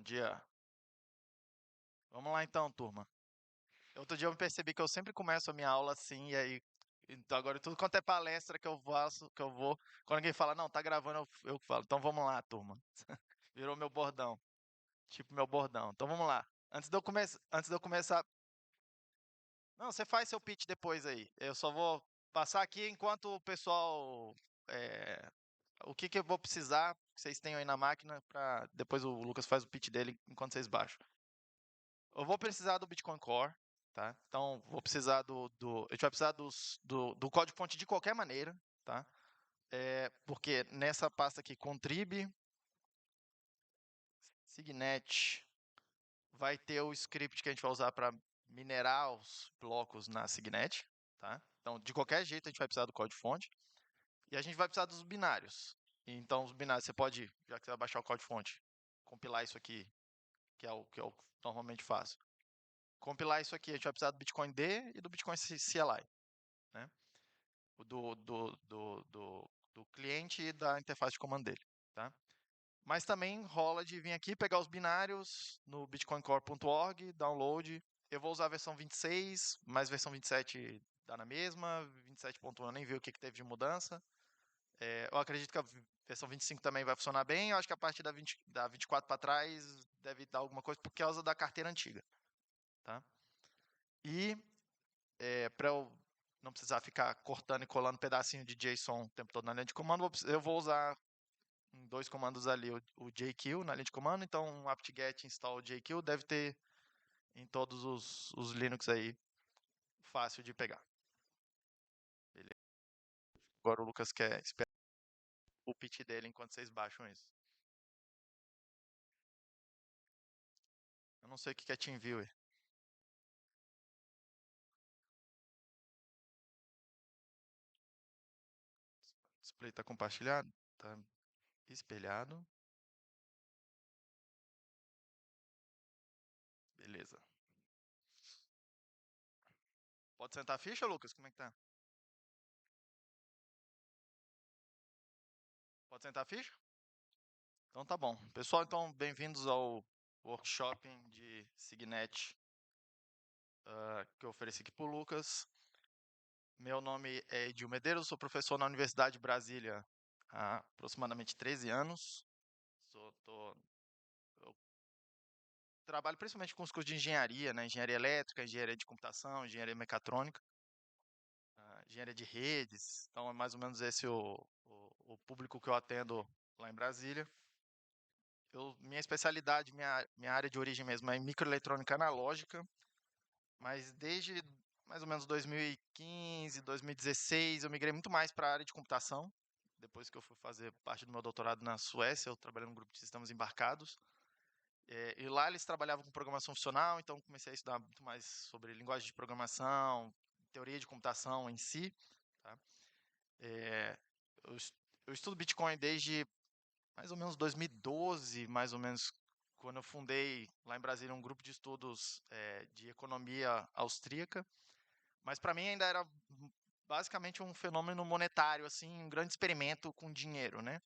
dia. Vamos lá então, turma. Outro dia eu percebi que eu sempre começo a minha aula assim, e aí. Então agora tudo quanto é palestra que eu faço, que eu vou. Quando alguém fala, não, tá gravando, eu falo. Então vamos lá, turma. Virou meu bordão. Tipo meu bordão. Então vamos lá. Antes de eu começar. Não, você faz seu pitch depois aí. Eu só vou passar aqui enquanto o pessoal. é, O que que eu vou precisar que vocês tenham aí na máquina para depois o Lucas faz o pitch dele enquanto vocês baixam. Eu vou precisar do Bitcoin Core, tá? Então, vou precisar a gente vai precisar do código-fonte de qualquer maneira, tá? Porque nessa pasta aqui, contrib, signet, vai ter o script que a gente vai usar para minerar os blocos na signet, tá? Então, de qualquer jeito, a gente vai precisar do código-fonte. E a gente vai precisar dos binários. Então, os binários, você pode, já que você vai baixar o código-fonte, compilar isso aqui, que eu normalmente faço. Compilar isso aqui, a gente vai precisar do Bitcoin D e do Bitcoin CLI, né? Do cliente e da interface de comando dele, tá? Mas também rola de vir aqui, pegar os binários no bitcoincore.org, download. Eu vou usar a versão 26, mas versão 27 dá na mesma, 27.1 eu nem vi o que teve de mudança. Eu acredito que a versão 25 também vai funcionar bem, eu acho que a partir da 24 para trás deve dar alguma coisa por causa da carteira antiga, tá? E para eu não precisar ficar cortando e colando pedacinho de JSON o tempo todo na linha de comando, eu vou usar em dois comandos ali o JQ na linha de comando. Então, um apt-get install JQ deve ter em todos os Linux aí, fácil de pegar. Beleza. Agora o Lucas quer esperar o pitch dele enquanto vocês baixam isso. Eu não sei o que é TeamViewer. O display está compartilhado? Está espelhado. Beleza. Pode sentar a ficha, Lucas? Como é que tá? Pode sentar a ficha? Então tá bom. Pessoal, então bem-vindos ao workshop de Signet que eu ofereci aqui para o Lucas. Meu nome é Edil Medeiros, sou professor na Universidade de Brasília há aproximadamente 13 anos. Eu trabalho principalmente com os cursos de engenharia, né? Engenharia elétrica, engenharia de computação, engenharia mecatrônica, engenharia de redes. Então é mais ou menos esse o público que eu atendo lá em Brasília. Minha especialidade, minha área de origem mesmo é em microeletrônica analógica, mas desde mais ou menos 2015, 2016, eu migrei muito mais para a área de computação. Depois que eu fui fazer parte do meu doutorado na Suécia, eu trabalhei num grupo de sistemas embarcados. E lá eles trabalhavam com programação funcional, então comecei a estudar muito mais sobre linguagem de programação, teoria de computação em si. Tá? É, eu, eu estudo Bitcoin desde mais ou menos 2012, mais ou menos, quando eu fundei lá em Brasília um grupo de estudos de economia austríaca. Mas para mim ainda era basicamente um fenômeno monetário, assim, um grande experimento com dinheiro, né?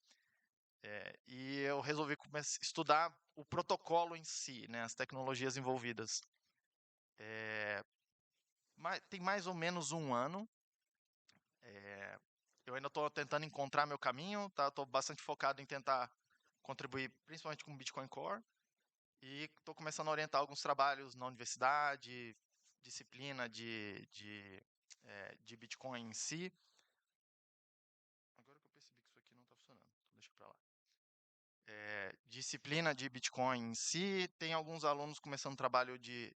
E eu resolvi estudar o protocolo em si, né? As tecnologias envolvidas. Tem mais ou menos um ano. Eu ainda estou tentando encontrar meu caminho, tá? Estou bastante focado em tentar contribuir, principalmente com o Bitcoin Core. E estou começando a orientar alguns trabalhos na universidade, disciplina de Bitcoin em si. Agora que eu percebi que isso aqui não está funcionando, então deixa para lá. Disciplina de Bitcoin em si, tem alguns alunos começando trabalho de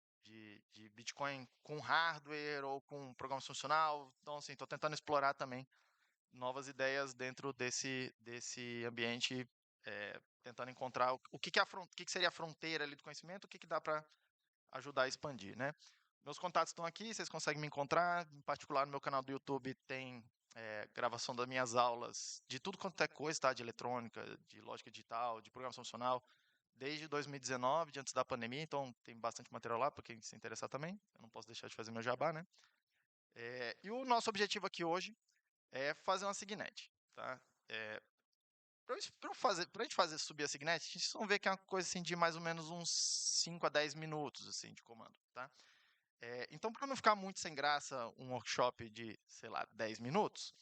Bitcoin com hardware ou com programação funcional. Então, assim, estou tentando explorar também novas ideias dentro desse ambiente, tentando encontrar o que que seria a fronteira ali do conhecimento, o que dá para ajudar a expandir, né? Meus contatos estão aqui, vocês conseguem me encontrar. Em particular, no meu canal do YouTube tem gravação das minhas aulas de tudo quanto é coisa, tá? De eletrônica, de lógica digital, de programação funcional, desde 2019, de antes da pandemia. Então, tem bastante material lá para quem se interessar também. Eu não posso deixar de fazer meu jabá, né? E o nosso objetivo aqui hoje é fazer uma Signet, tá? Pra gente fazer subir a Signet, vocês vão ver que é uma coisa assim de mais ou menos uns 5 a 10 minutos assim de comando, tá? Então, para não ficar muito sem graça um workshop de, sei lá, 10 minutos,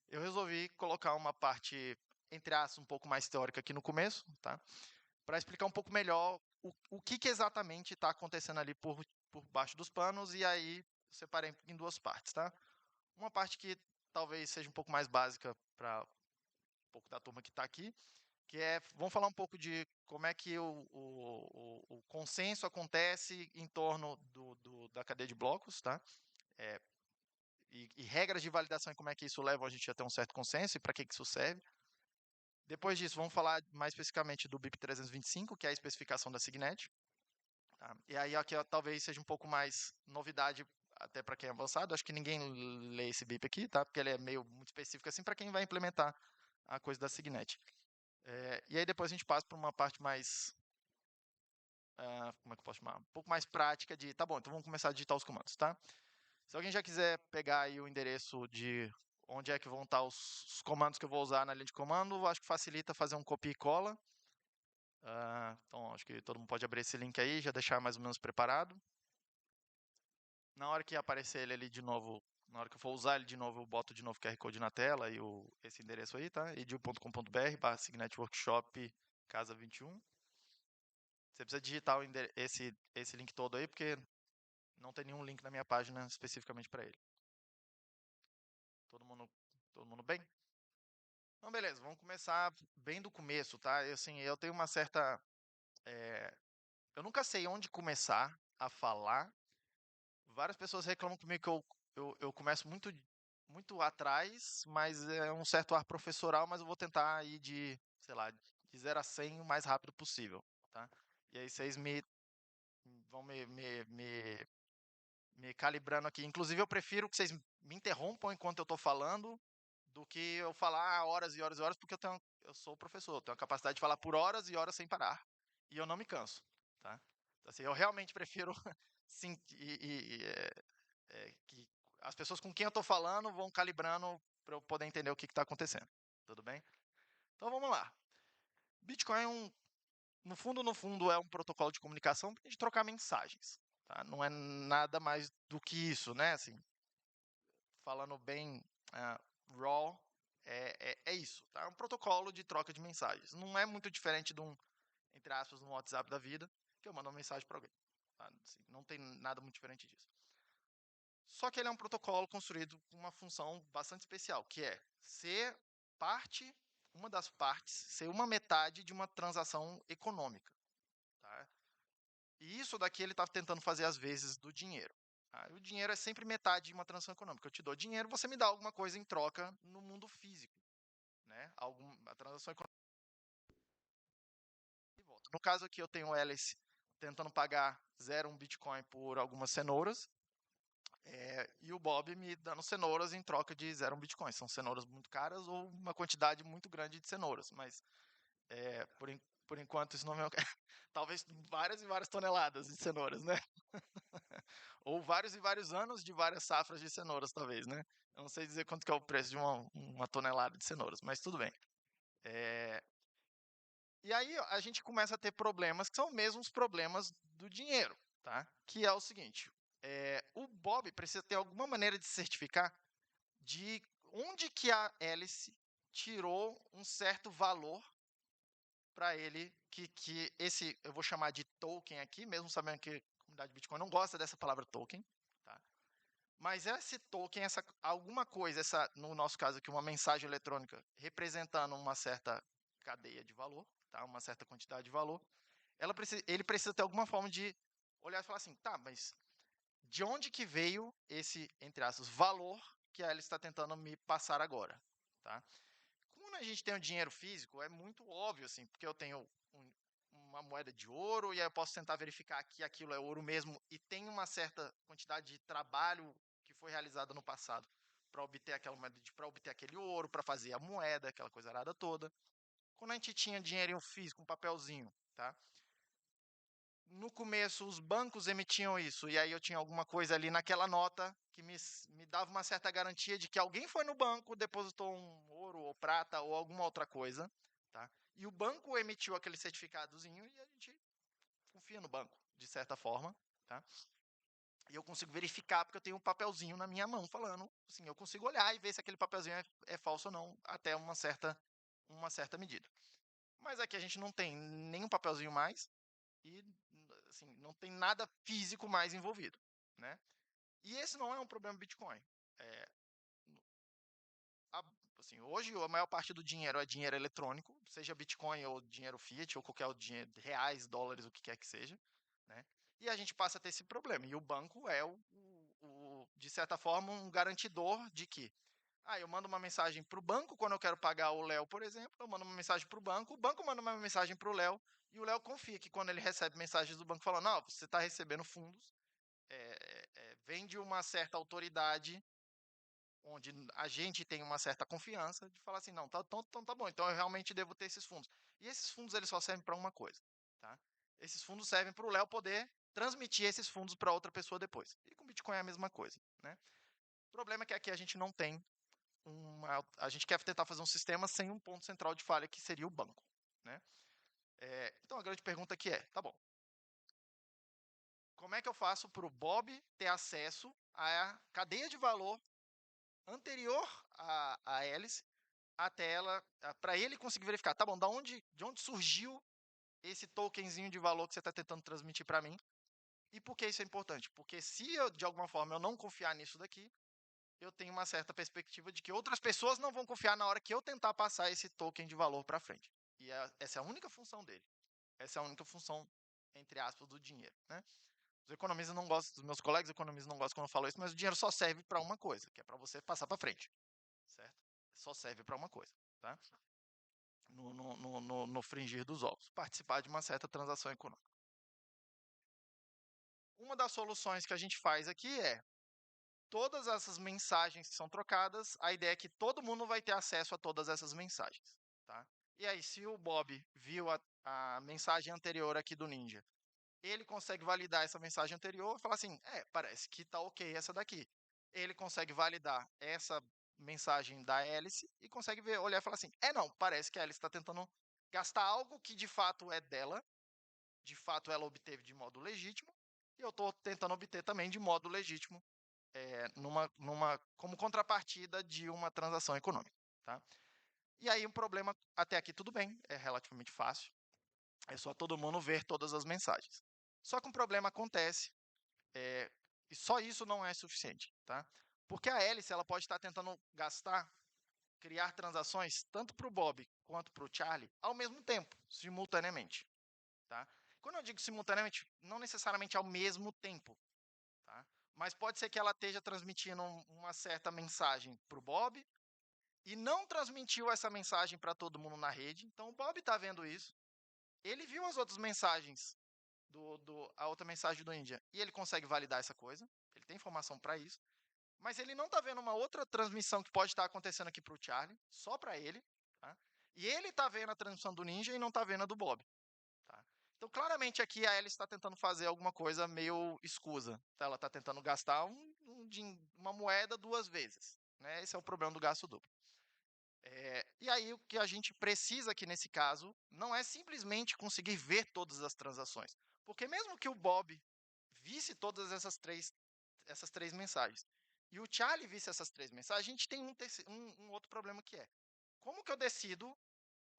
eu resolvi colocar uma parte, entre aspas, um pouco mais teórica aqui no começo, tá? Para explicar um pouco melhor o que exatamente está acontecendo ali por baixo dos panos, e aí eu separei em duas partes, tá? Uma parte que talvez seja um pouco mais básica para um pouco da turma que está aqui, que vamos falar um pouco de como é que o consenso acontece em torno da cadeia de blocos, tá? É, e regras de validação e como é que isso leva a gente a ter um certo consenso e para que isso serve. Depois disso, vamos falar mais especificamente do BIP 325, que é a especificação da Signet. Tá? E aí aqui talvez seja um pouco mais novidade até para quem é avançado. Acho que ninguém lê esse BIP aqui, tá? Porque ele é meio muito específico assim para quem vai implementar a coisa da Signet. E aí depois a gente passa para uma parte mais, como é que eu posso chamar? Um pouco mais prática de, tá bom, então vamos começar a digitar os comandos, tá? Se alguém já quiser pegar aí o endereço de onde é que vão estar os comandos que eu vou usar na linha de comando, acho que facilita fazer um copia e cola. Então, acho que todo mundo pode abrir esse link aí, já deixar mais ou menos preparado. Na hora que aparecer ele ali de novo, na hora que eu for usar ele de novo, eu boto de novo o QR Code na tela e esse endereço aí, tá? edu.com.br/Signet Workshop Casa 21. Você precisa digitar esse link todo aí, porque não tem nenhum link na minha página especificamente para ele. Todo mundo bem? Então, beleza, vamos começar bem do começo, tá? Assim, eu tenho uma certa. Eu nunca sei onde começar a falar. Várias pessoas reclamam comigo que eu começo muito atrás, mas é um certo ar professoral, mas eu vou tentar ir de, sei lá, de 0 a 100 o mais rápido possível, tá? E aí vocês vão me calibrando aqui. Inclusive, eu prefiro que vocês me interrompam enquanto eu estou falando do que eu falar horas e horas e horas, porque eu sou professor, eu tenho a capacidade de falar por horas e horas sem parar. E eu não me canso, tá? Então, assim, eu realmente prefiro sim, que as pessoas com quem eu estou falando vão calibrando para eu poder entender o que está acontecendo. Tudo bem? Então vamos lá. Bitcoin no fundo, é um protocolo de comunicação para a gente trocar mensagens. Tá? Não é nada mais do que isso, né? Assim, falando bem raw, é isso. Tá? É um protocolo de troca de mensagens. Não é muito diferente de entre aspas, no WhatsApp da vida, que eu mando uma mensagem para alguém. Tá? Assim, não tem nada muito diferente disso. Só que ele é um protocolo construído com uma função bastante especial, que é ser uma das partes, ser uma metade de uma transação econômica. Tá? E isso daqui ele está tentando fazer às vezes do dinheiro. Tá? O dinheiro é sempre metade de uma transação econômica. Eu te dou dinheiro, você me dá alguma coisa em troca no mundo físico. Né? A transação econômica. No caso aqui eu tenho o Alice tentando pagar 0,1 Bitcoin por algumas cenouras. E o Bob me dando cenouras em troca de 0,1 Bitcoin. São cenouras muito caras ou uma quantidade muito grande de cenouras. Mas por enquanto isso não é. Talvez várias e várias toneladas de cenouras, né? Ou vários e vários anos de várias safras de cenouras, talvez, né? Eu não sei dizer quanto que é o preço de uma tonelada de cenouras, mas tudo bem. E aí a gente começa a ter problemas que são mesmo os problemas do dinheiro, tá? Que é o seguinte: o Bob precisa ter alguma maneira de certificar de onde que a Alice tirou um certo valor para ele, que esse eu vou chamar de token aqui, mesmo sabendo que a comunidade Bitcoin não gosta dessa palavra token, tá? Mas esse token, alguma coisa, no nosso caso aqui, uma mensagem eletrônica representando uma certa cadeia de valor, tá? Uma certa quantidade de valor, ele precisa ter alguma forma de olhar e falar assim, tá, mas de onde que veio esse, entre aspas, valor que ela está tentando me passar agora, tá? Quando a gente tem o dinheiro físico, é muito óbvio, assim, porque eu tenho uma moeda de ouro e aí eu posso tentar verificar que aquilo é ouro mesmo e tem uma certa quantidade de trabalho que foi realizada no passado para obter aquela moeda, para obter aquele ouro, para fazer a moeda, aquela coisa arada toda. Quando a gente tinha dinheiro físico, um papelzinho, tá? No começo, os bancos emitiam isso, e aí eu tinha alguma coisa ali naquela nota que me dava uma certa garantia de que alguém foi no banco, depositou um ouro ou prata ou alguma outra coisa, tá? E o banco emitiu aquele certificadozinho e a gente confia no banco, de certa forma, tá? E eu consigo verificar porque eu tenho um papelzinho na minha mão falando, assim, eu consigo olhar e ver se aquele papelzinho é falso ou não, até uma certa medida. Mas aqui a gente não tem nenhum papelzinho mais e, assim, não tem nada físico mais envolvido, né? E esse não é um problema Bitcoin. É, a- assim, hoje a maior parte do dinheiro é dinheiro eletrônico, seja Bitcoin ou dinheiro fiat ou qualquer outro dinheiro, reais, dólares, o que quer que seja, né? E a gente passa a ter esse problema. E o banco é de certa forma, um garantidor de que eu mando uma mensagem para o banco quando eu quero pagar o Léo, por exemplo, eu mando uma mensagem para o banco manda uma mensagem para o Léo, e o Léo confia que quando ele recebe mensagens do banco falando, não, você está recebendo fundos, vem de uma certa autoridade onde a gente tem uma certa confiança de falar assim, não, tá bom, então eu realmente devo ter esses fundos. E esses fundos eles só servem para uma coisa, tá? Esses fundos servem para o Léo poder transmitir esses fundos para outra pessoa depois. E com Bitcoin é a mesma coisa, né? O problema é que aqui a gente não tem a gente quer tentar fazer um sistema sem um ponto central de falha que seria o banco, né? Então a grande pergunta aqui é, tá bom, como é que eu faço para o Bob ter acesso à cadeia de valor anterior à hélice até ela, para ele conseguir verificar, tá bom, de onde surgiu esse tokenzinho de valor que você está tentando transmitir para mim? E por que isso é importante? Porque se eu, de alguma forma, eu não confiar nisso daqui, eu tenho uma certa perspectiva de que outras pessoas não vão confiar na hora que eu tentar passar esse token de valor para frente. E essa é a única função dele. Essa é a única função, entre aspas, do dinheiro, né? Os economistas não gostam, os meus colegas economistas não gostam quando eu falo isso, mas o dinheiro só serve para uma coisa, que é para você passar para frente, certo? Só serve para uma coisa, tá? No fringir dos ovos, participar de uma certa transação econômica. Uma das soluções que a gente faz aqui é todas essas mensagens que são trocadas, a ideia é que todo mundo vai ter acesso a todas essas mensagens, tá? E aí, se o Bob viu a mensagem anterior aqui do Ninja, ele consegue validar essa mensagem anterior e falar assim, parece que tá ok essa daqui. Ele consegue validar essa mensagem da hélice e consegue ver, olhar e falar assim, não, parece que a hélice está tentando gastar algo que de fato é dela, de fato ela obteve de modo legítimo, e eu estou tentando obter também de modo legítimo como contrapartida de uma transação econômica, tá? E aí o problema, até aqui tudo bem, é relativamente fácil, é só todo mundo ver todas as mensagens. Só que um problema acontece, e só isso não é suficiente, tá? Porque a hélice ela pode estar tentando criar transações tanto para o Bob quanto para o Charlie ao mesmo tempo, simultaneamente, tá? Quando eu digo simultaneamente, não necessariamente ao mesmo tempo, tá? Mas pode ser que ela esteja transmitindo uma certa mensagem para o Bob e não transmitiu essa mensagem para todo mundo na rede. Então o Bob está vendo isso. Ele viu as outras mensagens, a outra mensagem do Índia, e ele consegue validar essa coisa. Ele tem informação para isso. Mas ele não está vendo uma outra transmissão que pode estar acontecendo aqui para o Charlie, só para ele. Tá? E ele está vendo a transmissão do Ninja e não está vendo a do Bob. Tá? Então, claramente aqui a Alice está tentando fazer alguma coisa meio escusa. Tá? Ela está tentando gastar uma moeda duas vezes. Né? Esse é o problema do gasto duplo. E aí o que a gente precisa aqui nesse caso não é simplesmente conseguir ver todas as transações. Porque mesmo que o Bob visse todas essas três mensagens e o Charlie visse essas três mensagens, a gente tem um outro problema que é como que eu decido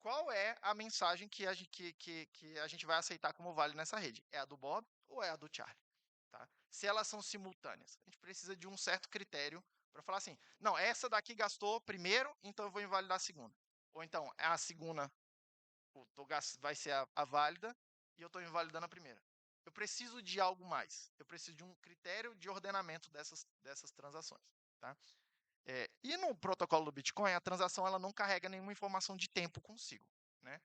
qual é a mensagem que a gente vai aceitar como válida nessa rede? É a do Bob ou é a do Charlie? Tá? Se elas são simultâneas, a gente precisa de um certo critério para falar assim, não, essa daqui gastou primeiro, então eu vou invalidar a segunda. Ou então, a segunda vai ser a válida e eu estou invalidando a primeira. Eu preciso de algo mais. Eu preciso de um critério de ordenamento dessas transações. Tá? E no protocolo do Bitcoin, a transação ela não carrega nenhuma informação de tempo consigo. Né?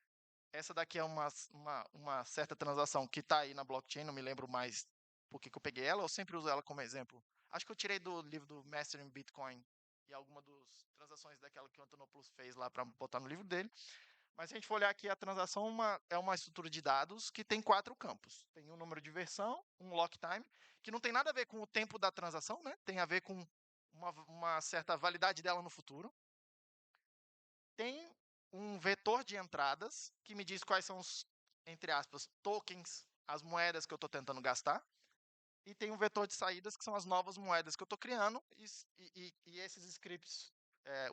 Essa daqui é uma certa transação que está aí na blockchain, não me lembro mais por que eu peguei ela, eu sempre uso ela como exemplo. Acho que eu tirei do livro do Mastering Bitcoin e alguma das transações daquela que o Antonopoulos fez lá para botar no livro dele. Mas se a gente for olhar aqui, a transação é uma estrutura de dados que tem 4 campos. Tem um número de versão, um lock time, que não tem nada a ver com o tempo da transação, né? Tem a ver com uma certa validade dela no futuro. Tem um vetor de entradas que me diz quais são os, entre aspas, tokens, as moedas que eu estou tentando gastar. E tem um vetor de saídas, que são as novas moedas que eu estou criando. E esses scripts,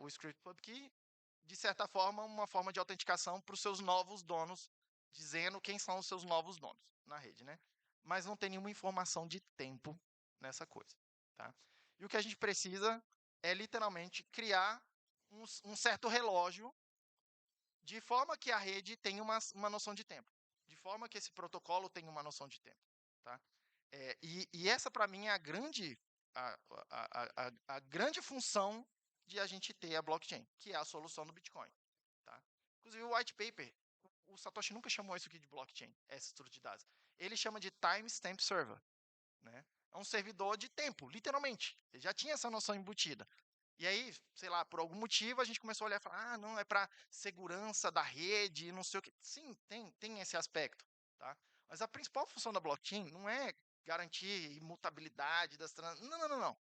o script public, de certa forma, uma forma de autenticação para os seus novos donos, dizendo quem são os seus novos donos na rede, né? Mas não tem nenhuma informação de tempo nessa coisa, tá? E o que a gente precisa é literalmente criar um certo relógio de forma que a rede tenha uma noção de tempo, de forma que esse protocolo tenha uma noção de tempo, tá? E essa para mim é a grande função de a gente ter a blockchain, que é a solução do Bitcoin, tá? Inclusive o white paper, o Satoshi nunca chamou isso aqui de blockchain, essa estrutura de dados. Ele chama de timestamp server, né? É um servidor de tempo, literalmente. Ele já tinha essa noção embutida. E aí, sei lá, por algum motivo a gente começou a olhar e falar, ah, não, é para segurança da rede, não sei o quê. Sim, tem esse aspecto, tá? Mas a principal função da blockchain não é garantir imutabilidade das transações. Não, não, não, não.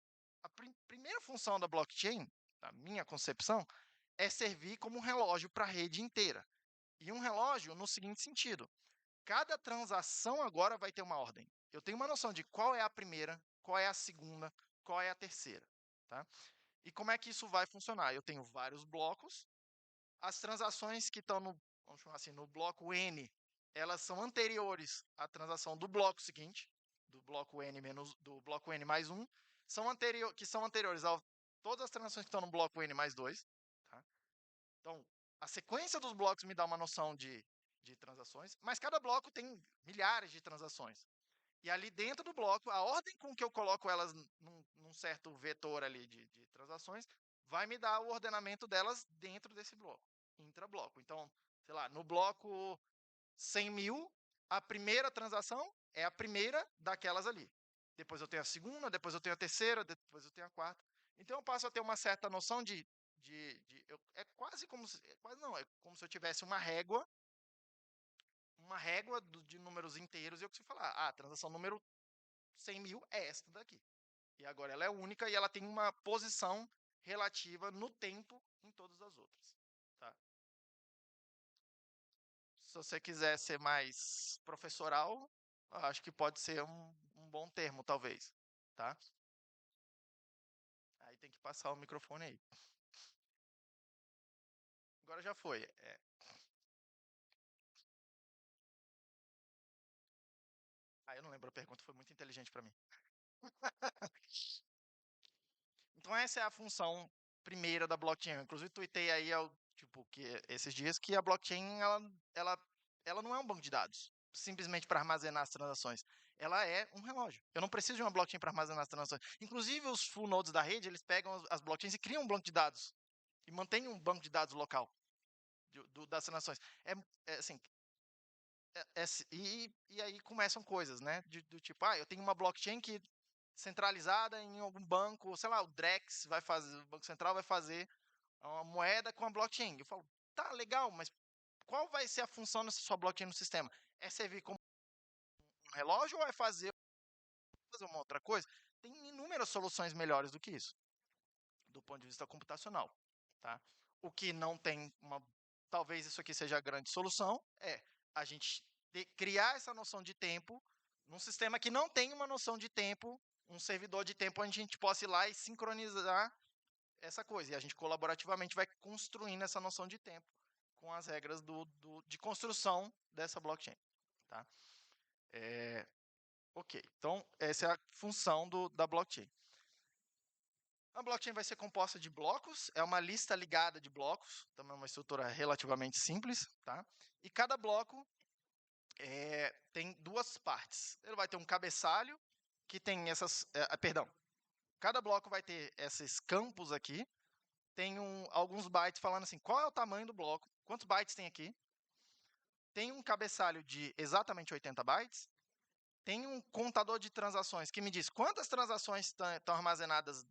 A primeira função da blockchain, na minha concepção, é servir como um relógio para a rede inteira. E um relógio no seguinte sentido: cada transação agora vai ter uma ordem. Eu tenho uma noção de qual é a primeira, qual é a segunda, qual é a terceira, tá? E como é que isso vai funcionar? Eu tenho vários blocos. As transações que estão no, vamos chamar assim, no bloco N, elas são anteriores à transação do bloco seguinte, do bloco N mais um, que são anteriores a todas as transações que estão no bloco N mais 2. Tá? Então, a sequência dos blocos me dá uma noção de transações, mas cada bloco tem milhares de transações. E ali dentro do bloco, a ordem com que eu coloco elas num certo vetor ali de transações, vai me dar o ordenamento delas dentro desse bloco, intrabloco. Então, sei lá, no bloco 100.000, a primeira transação é a primeira daquelas ali. Depois eu tenho a segunda, depois eu tenho a terceira, depois eu tenho a quarta. Então eu passo a ter uma certa noção é quase como se, quase não, é como se eu tivesse uma régua de números inteiros e eu consigo falar, a transação número 100.000 é esta daqui. E agora ela é única e ela tem uma posição relativa no tempo em todas as outras. Tá? Se você quiser ser mais professoral, acho que pode ser um bom termo, talvez. Tá? Aí tem que passar o microfone aí. Agora já foi. Ah, eu não lembro a pergunta, foi muito inteligente para mim. Então essa é a função primeira da blockchain. Eu, inclusive tuitei aí tipo que esses dias que a blockchain ela, ela não é um banco de dados, simplesmente para armazenar as transações. Ela é um relógio. Eu não preciso de uma blockchain para armazenar as transações. Inclusive os full nodes da rede, eles pegam as blockchains e criam um banco de dados e mantêm um banco de dados local das transações. Assim, e aí começam coisas, né? Do tipo, eu tenho uma blockchain que centralizada em algum banco, sei lá, o Drex vai fazer, o Banco Central vai fazer uma moeda com a blockchain. Eu falo, tá, legal, mas qual vai ser a função dessa sua blockchain no sistema? É servir como um relógio ou é fazer uma outra coisa? Tem inúmeras soluções melhores do que isso, do ponto de vista computacional, tá? O que não tem talvez isso aqui seja a grande solução, é a gente criar essa noção de tempo num sistema que não tem uma noção de tempo, um servidor de tempo onde a gente possa ir lá e sincronizar essa coisa. E a gente colaborativamente vai construindo essa noção de tempo com as regras de construção dessa blockchain. Tá? Ok, então essa é a função da blockchain. A blockchain vai ser composta de blocos, é uma lista ligada de blocos, também é uma estrutura relativamente simples, tá? E cada bloco tem duas partes. Ele vai ter um cabeçalho que tem perdão, cada bloco vai ter esses campos aqui, tem alguns bytes falando assim, qual é o tamanho do bloco, quantos bytes tem aqui, tem um cabeçalho de exatamente 80 bytes, tem um contador de transações que me diz quantas transações estão armazenadas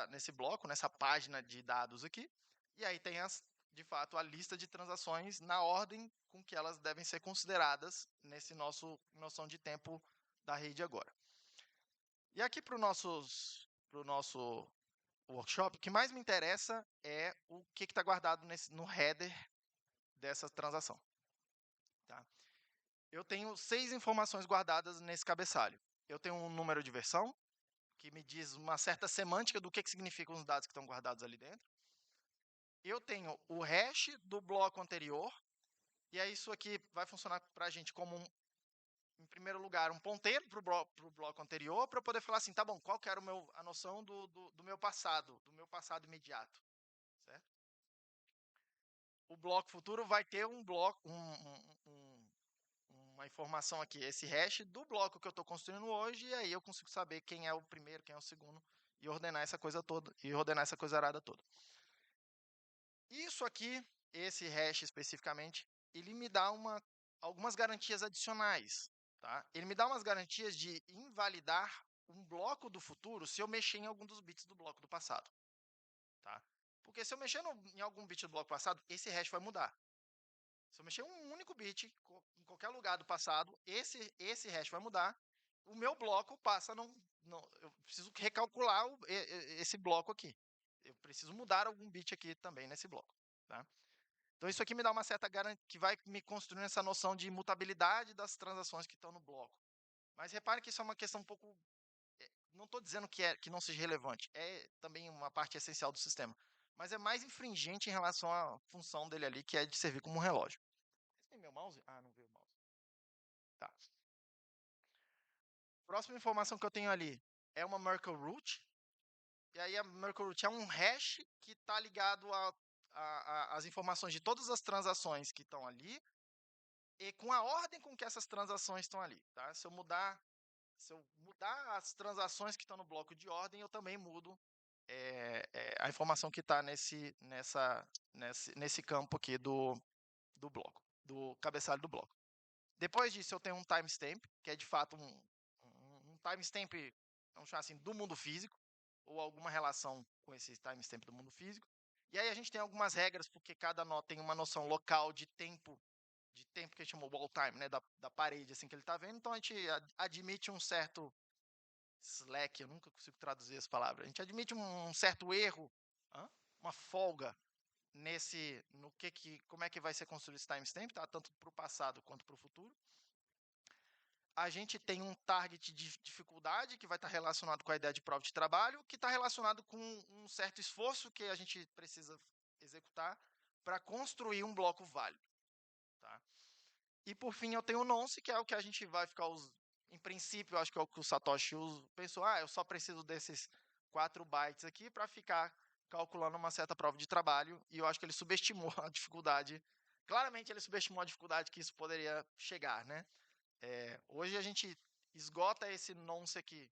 nesse bloco, nessa página de dados aqui, e aí tem de fato a lista de transações na ordem com que elas devem ser consideradas nesse nosso noção de tempo da rede agora. E aqui para o nosso workshop, o que mais me interessa é o que está guardado no header dessa transação. Tá? Eu tenho 6 informações guardadas nesse cabeçalho. Eu tenho um número de versão, que me diz uma certa semântica do que significam os dados que estão guardados ali dentro. Eu tenho o hash do bloco anterior, e aí isso aqui vai funcionar para a gente como, em primeiro lugar, um ponteiro para o bloco anterior, para eu poder falar assim, tá bom, qual que era a noção do meu passado imediato, certo? O bloco futuro vai ter um bloco, uma informação aqui, esse hash do bloco que eu estou construindo hoje, e aí eu consigo saber quem é o primeiro, quem é o segundo, e ordenar essa coisa toda, e ordenar essa coisa arada toda. Isso aqui, esse hash especificamente, ele me dá algumas garantias adicionais. Tá? Ele me dá umas garantias de invalidar um bloco do futuro se eu mexer em algum dos bits do bloco do passado. Tá? Porque se eu mexer em algum bit do bloco passado, esse hash vai mudar. Se eu mexer um único bit em qualquer lugar do passado, esse hash vai mudar. O meu bloco passa eu preciso recalcular esse bloco aqui. Eu preciso mudar algum bit aqui também nesse bloco. Tá? Então isso aqui me dá uma certa garantia, que vai me construindo essa noção de imutabilidade das transações que estão no bloco. Mas repare que isso é uma questão um pouco... Não estou dizendo que não seja relevante. É também uma parte essencial do sistema. Mas é mais infringente em relação à função dele ali, que é de servir como um relógio. Tem meu mouse? Ah, não veio o mouse. Tá. Próxima informação que eu tenho ali é uma Merkle Root. E aí a Merkle Root é um hash que está ligado às informações de todas as transações que estão ali e com a ordem com que essas transações estão ali. Tá? Se eu mudar as transações que estão no bloco de ordem, eu também mudo a informação que está nesse campo aqui do bloco, do cabeçalho do bloco. Depois disso, eu tenho um timestamp, que é de fato um timestamp, vamos chamar assim, do mundo físico, ou alguma relação com esse timestamp do mundo físico. E aí a gente tem algumas regras, porque cada nó tem uma noção local de tempo que a gente chama wall time, né, da parede assim que ele está vendo. Então a gente admite um certo slack, eu nunca consigo traduzir essa palavra. A gente admite um certo erro, uma folga como é que vai ser construído esse timestamp, tá? Tanto para o passado quanto para o futuro. A gente tem um target de dificuldade que vai estar relacionado com a ideia de prova de trabalho, que está relacionado com um certo esforço que a gente precisa executar para construir um bloco válido. Tá? E por fim eu tenho o nonce, que é o que a gente vai ficar em princípio, eu acho que é o que o Satoshi pensou, eu só preciso desses 4 bytes aqui para ficar calculando uma certa prova de trabalho, e eu acho que ele subestimou a dificuldade. Claramente ele subestimou a dificuldade que isso poderia chegar, né? Hoje a gente esgota esse nonce aqui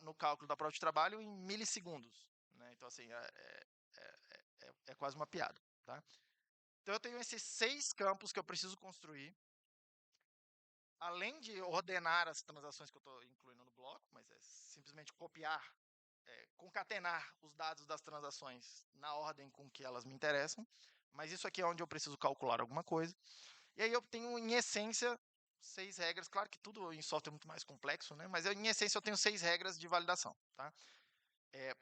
no cálculo da prova de trabalho em milissegundos. Né? Então, assim, é quase uma piada. Tá? Então, eu tenho esses 6 campos que eu preciso construir. Além de ordenar as transações que eu estou incluindo no bloco, mas é simplesmente copiar, concatenar os dados das transações na ordem com que elas me interessam. Mas isso aqui é onde eu preciso calcular alguma coisa. E aí eu tenho, em essência, 6 regras. Claro que tudo em software é muito mais complexo, né? Mas em essência eu tenho 6 regras de validação, tá?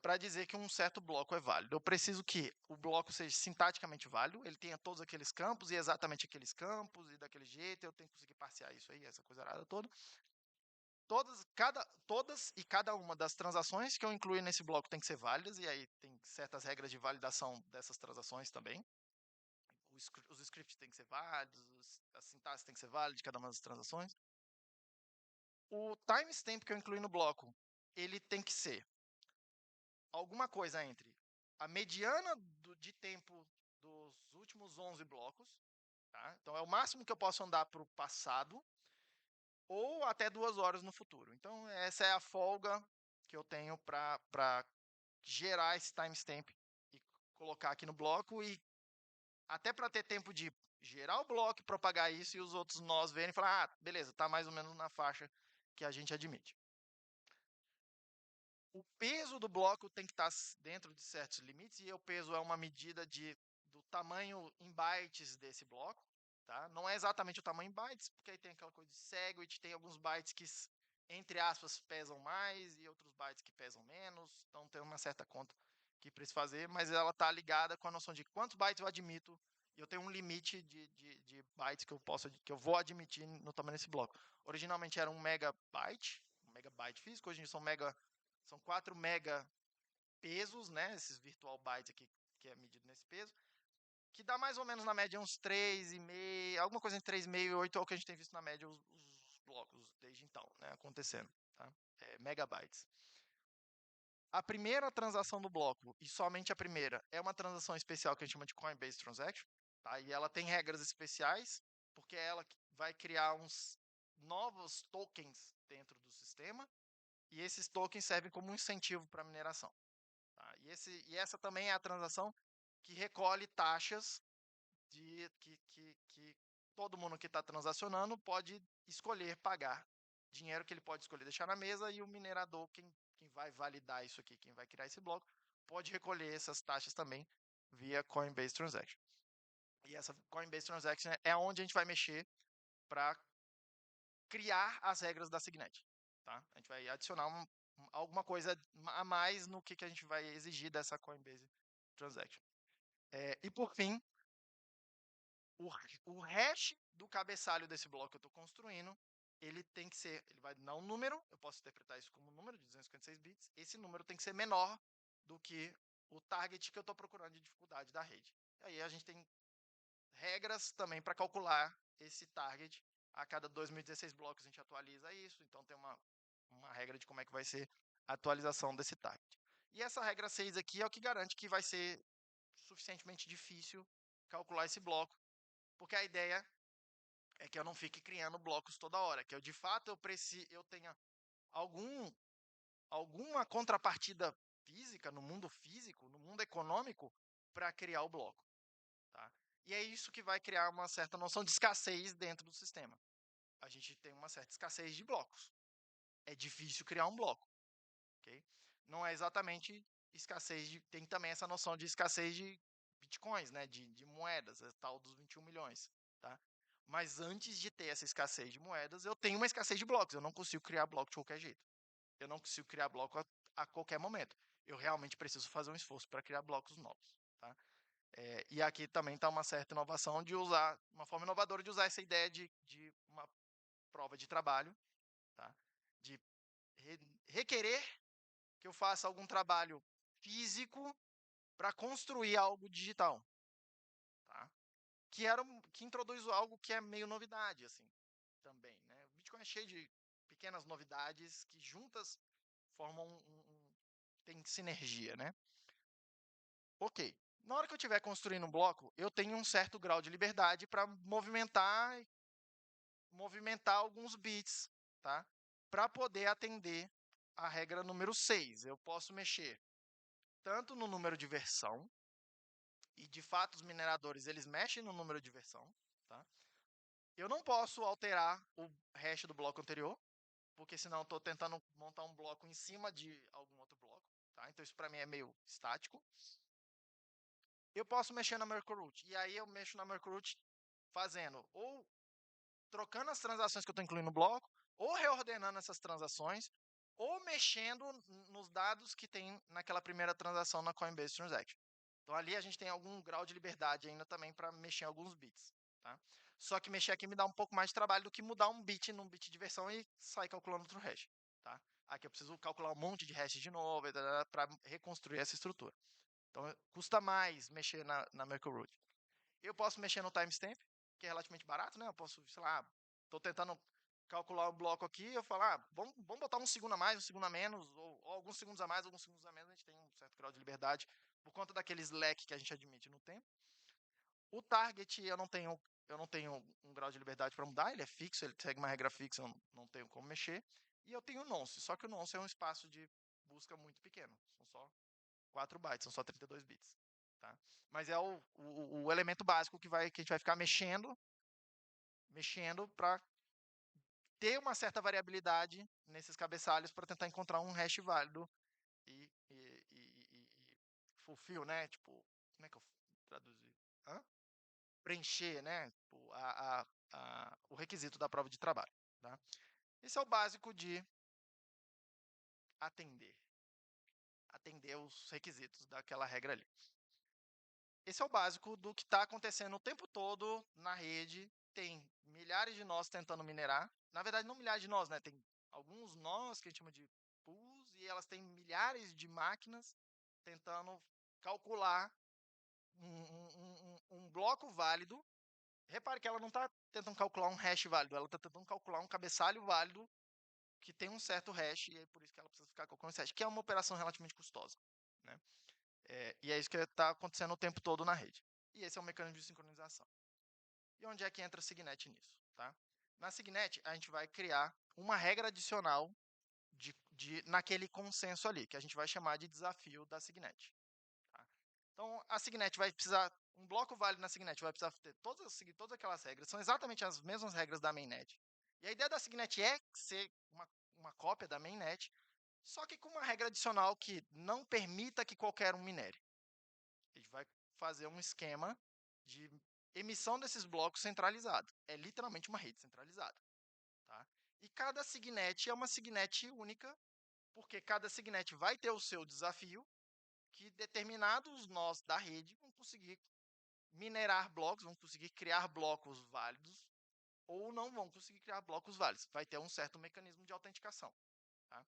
Para dizer que um certo bloco é válido. Eu preciso que o bloco seja sintaticamente válido, ele tenha todos aqueles campos e exatamente aqueles campos e daquele jeito, eu tenho que conseguir parsear isso aí, essa coisa arada toda. Todas e cada uma das transações que eu incluir nesse bloco tem que ser válidas, e aí tem certas regras de validação dessas transações também. Os scripts têm que ser válidos, a sintaxe tem que ser válida de cada uma das transações. O timestamp que eu incluí no bloco, ele tem que ser alguma coisa entre a mediana de tempo dos últimos 11 blocos, tá? Então é o máximo que eu posso andar para o passado, ou até 2 horas no futuro. Então essa é a folga que eu tenho para gerar esse timestamp e colocar aqui no bloco, e até para ter tempo de gerar o bloco, propagar isso e os outros nós verem e falar, beleza, está mais ou menos na faixa que a gente admite. O peso do bloco tem que estar dentro de certos limites, e o peso é uma medida do tamanho em bytes desse bloco. Tá? Não é exatamente o tamanho em bytes, porque aí tem aquela coisa de SegWit, tem alguns bytes que, entre aspas, pesam mais e outros bytes que pesam menos. Então tem uma certa conta que precisa fazer, mas ela está ligada com a noção de quantos bytes eu admito e eu tenho um limite de bytes que eu vou admitir no tamanho desse bloco. Originalmente era um megabyte físico, hoje em dia são 4 mega pesos, né? Esses virtual bytes aqui, que é medido nesse peso, que dá mais ou menos na média uns 3,5, alguma coisa entre 3,5 e 8 é o que a gente tem visto na média os blocos desde então, né? Acontecendo, tá? Megabytes. A primeira transação do bloco, e somente a primeira, é uma transação especial que a gente chama de Coinbase Transaction, tá? E ela tem regras especiais, porque é ela que vai criar uns novos tokens dentro do sistema, e esses tokens servem como um incentivo para a mineração. Tá? E essa também é a transação que recolhe taxas que todo mundo que está transacionando pode escolher pagar. Dinheiro que ele pode escolher deixar na mesa e o minerador, quem vai validar isso aqui, quem vai criar esse bloco, pode recolher essas taxas também via Coinbase Transaction. E essa Coinbase Transaction é onde a gente vai mexer para criar as regras da Signet. Tá? A gente vai adicionar alguma coisa a mais no que a gente vai exigir dessa Coinbase Transaction. E por fim, o hash do cabeçalho desse bloco que eu estou construindo, ele tem que ser, ele vai dar um número, eu posso interpretar isso como um número de 256 bits, esse número tem que ser menor do que o target que eu estou procurando de dificuldade da rede. E aí a gente tem regras também para calcular esse target. A cada 2016 blocos a gente atualiza isso, então tem uma regra de como é que vai ser a atualização desse target. E essa regra 6 aqui é o que garante que vai ser suficientemente difícil calcular esse bloco, porque a ideia é que eu não fique criando blocos toda hora, que eu de fato eu tenha algum alguma contrapartida física no mundo físico, no mundo econômico para criar o bloco, tá? E é isso que vai criar uma certa noção de escassez dentro do sistema. A gente tem uma certa escassez de blocos. É difícil criar um bloco, ok? Não é exatamente escassez de, tem também essa noção de escassez de bitcoins, né, de moedas, é tal dos 21 milhões, tá? Mas antes de ter essa escassez de moedas, eu tenho uma escassez de blocos. Eu não consigo criar bloco de qualquer jeito. Eu não consigo criar bloco a qualquer momento. Eu realmente preciso fazer um esforço para criar blocos novos, tá? E aqui também está uma certa inovação de usar, uma forma inovadora de usar essa ideia de uma prova de trabalho, tá? De requerer que eu faça algum trabalho físico para construir algo digital, tá? Que introduz algo que é meio novidade, assim, também, né? O Bitcoin é cheio de pequenas novidades que juntas formam tem sinergia, né? Ok. Na hora que eu estiver construindo um bloco, eu tenho um certo grau de liberdade para movimentar alguns bits, tá? Para poder atender a regra número 6. Eu posso mexer tanto no número de versão, e de fato os mineradores eles mexem no número de versão, tá? Eu não posso alterar o hash do bloco anterior, porque senão eu estou tentando montar um bloco em cima de algum outro bloco, tá? Então isso para mim é meio estático. Eu posso mexer na Merkle Root, e aí eu mexo na Merkle Root fazendo ou trocando as transações que eu estou incluindo no bloco, ou reordenando essas transações, ou mexendo nos dados que tem naquela primeira transação na Coinbase Transaction. Então ali a gente tem algum grau de liberdade ainda também para mexer em alguns bits. Tá? Só que mexer aqui me dá um pouco mais de trabalho do que mudar um bit num bit de versão e sair calculando outro hash. Tá? Aqui eu preciso calcular um monte de hash de novo para reconstruir essa estrutura. Então custa mais mexer na Merkle Root. Eu posso mexer no timestamp, que é relativamente barato, né? Eu posso, sei lá, estou tentando calcular o bloco aqui, eu falo, vamos botar um segundo a mais, um segundo a menos, ou alguns segundos a mais, alguns segundos a menos, a gente tem um certo grau de liberdade por conta daquele slack que a gente admite no tempo. O target eu não tenho um grau de liberdade para mudar, ele é fixo, ele segue uma regra fixa, eu não tenho como mexer. E eu tenho o nonce, só que o nonce é um espaço de busca muito pequeno, são só 4 bytes, são só 32 bits. Tá? Mas é o elemento básico que a gente vai ficar mexendo para ter uma certa variabilidade nesses cabeçalhos para tentar encontrar um hash válido e fulfill, né? Tipo, como é que eu traduzi? Hã? Preencher, né? Tipo, o requisito da prova de trabalho. Tá? Esse é o básico de atender os requisitos daquela regra ali. esse é o básico do que está acontecendo o tempo todo na rede. Tem milhares de nós tentando minerar. Na verdade, não milhares de nós, né? Tem alguns nós que a gente chama de pools e elas têm milhares de máquinas tentando calcular um bloco válido. Repare que ela não está tentando calcular um hash válido, ela está tentando calcular um cabeçalho válido que tem um certo hash, e é por isso que ela precisa ficar calculando esse hash, que é uma operação relativamente custosa, né? E é isso que está acontecendo o tempo todo na rede. E esse é o mecanismo de sincronização. E onde é que entra a Signet nisso? Tá? Na Signet, a gente vai criar uma regra adicional naquele consenso ali, que a gente vai chamar de desafio da Signet. Tá? Então, a Signet vai precisar, um bloco válido na Signet vai precisar seguir todas aquelas regras, são exatamente as mesmas regras da mainnet. E a ideia da Signet é ser uma cópia da mainnet, só que com uma regra adicional que não permita que qualquer um minere. A gente vai fazer um esquema de emissão desses blocos centralizado. É literalmente uma rede centralizada. Tá? E cada signet é uma signet única, porque cada signet vai ter o seu desafio, que determinados nós da rede vão conseguir minerar blocos, vão conseguir criar blocos válidos, ou não vão conseguir criar blocos válidos. Vai ter um certo mecanismo de autenticação. Tá?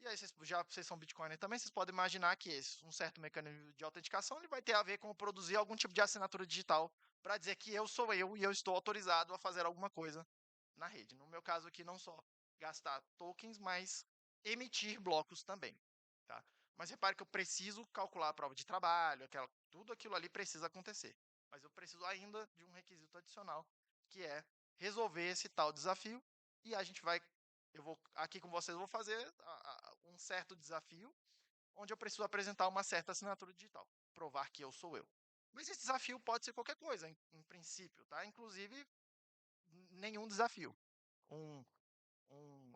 E aí, vocês são Bitcoiner também, vocês podem imaginar que um certo mecanismo de autenticação ele vai ter a ver com produzir algum tipo de assinatura digital para dizer que eu sou eu e eu estou autorizado a fazer alguma coisa na rede. No meu caso aqui, não só gastar tokens, mas emitir blocos também. Tá? Mas repare que eu preciso calcular a prova de trabalho, tudo aquilo ali precisa acontecer. Mas eu preciso ainda de um requisito adicional, que é resolver esse tal desafio. E a gente vai aqui com vocês, eu vou fazer um certo desafio, onde eu preciso apresentar uma certa assinatura digital, provar que eu sou eu. Mas esse desafio pode ser qualquer coisa, em princípio, tá? Inclusive, nenhum desafio. Um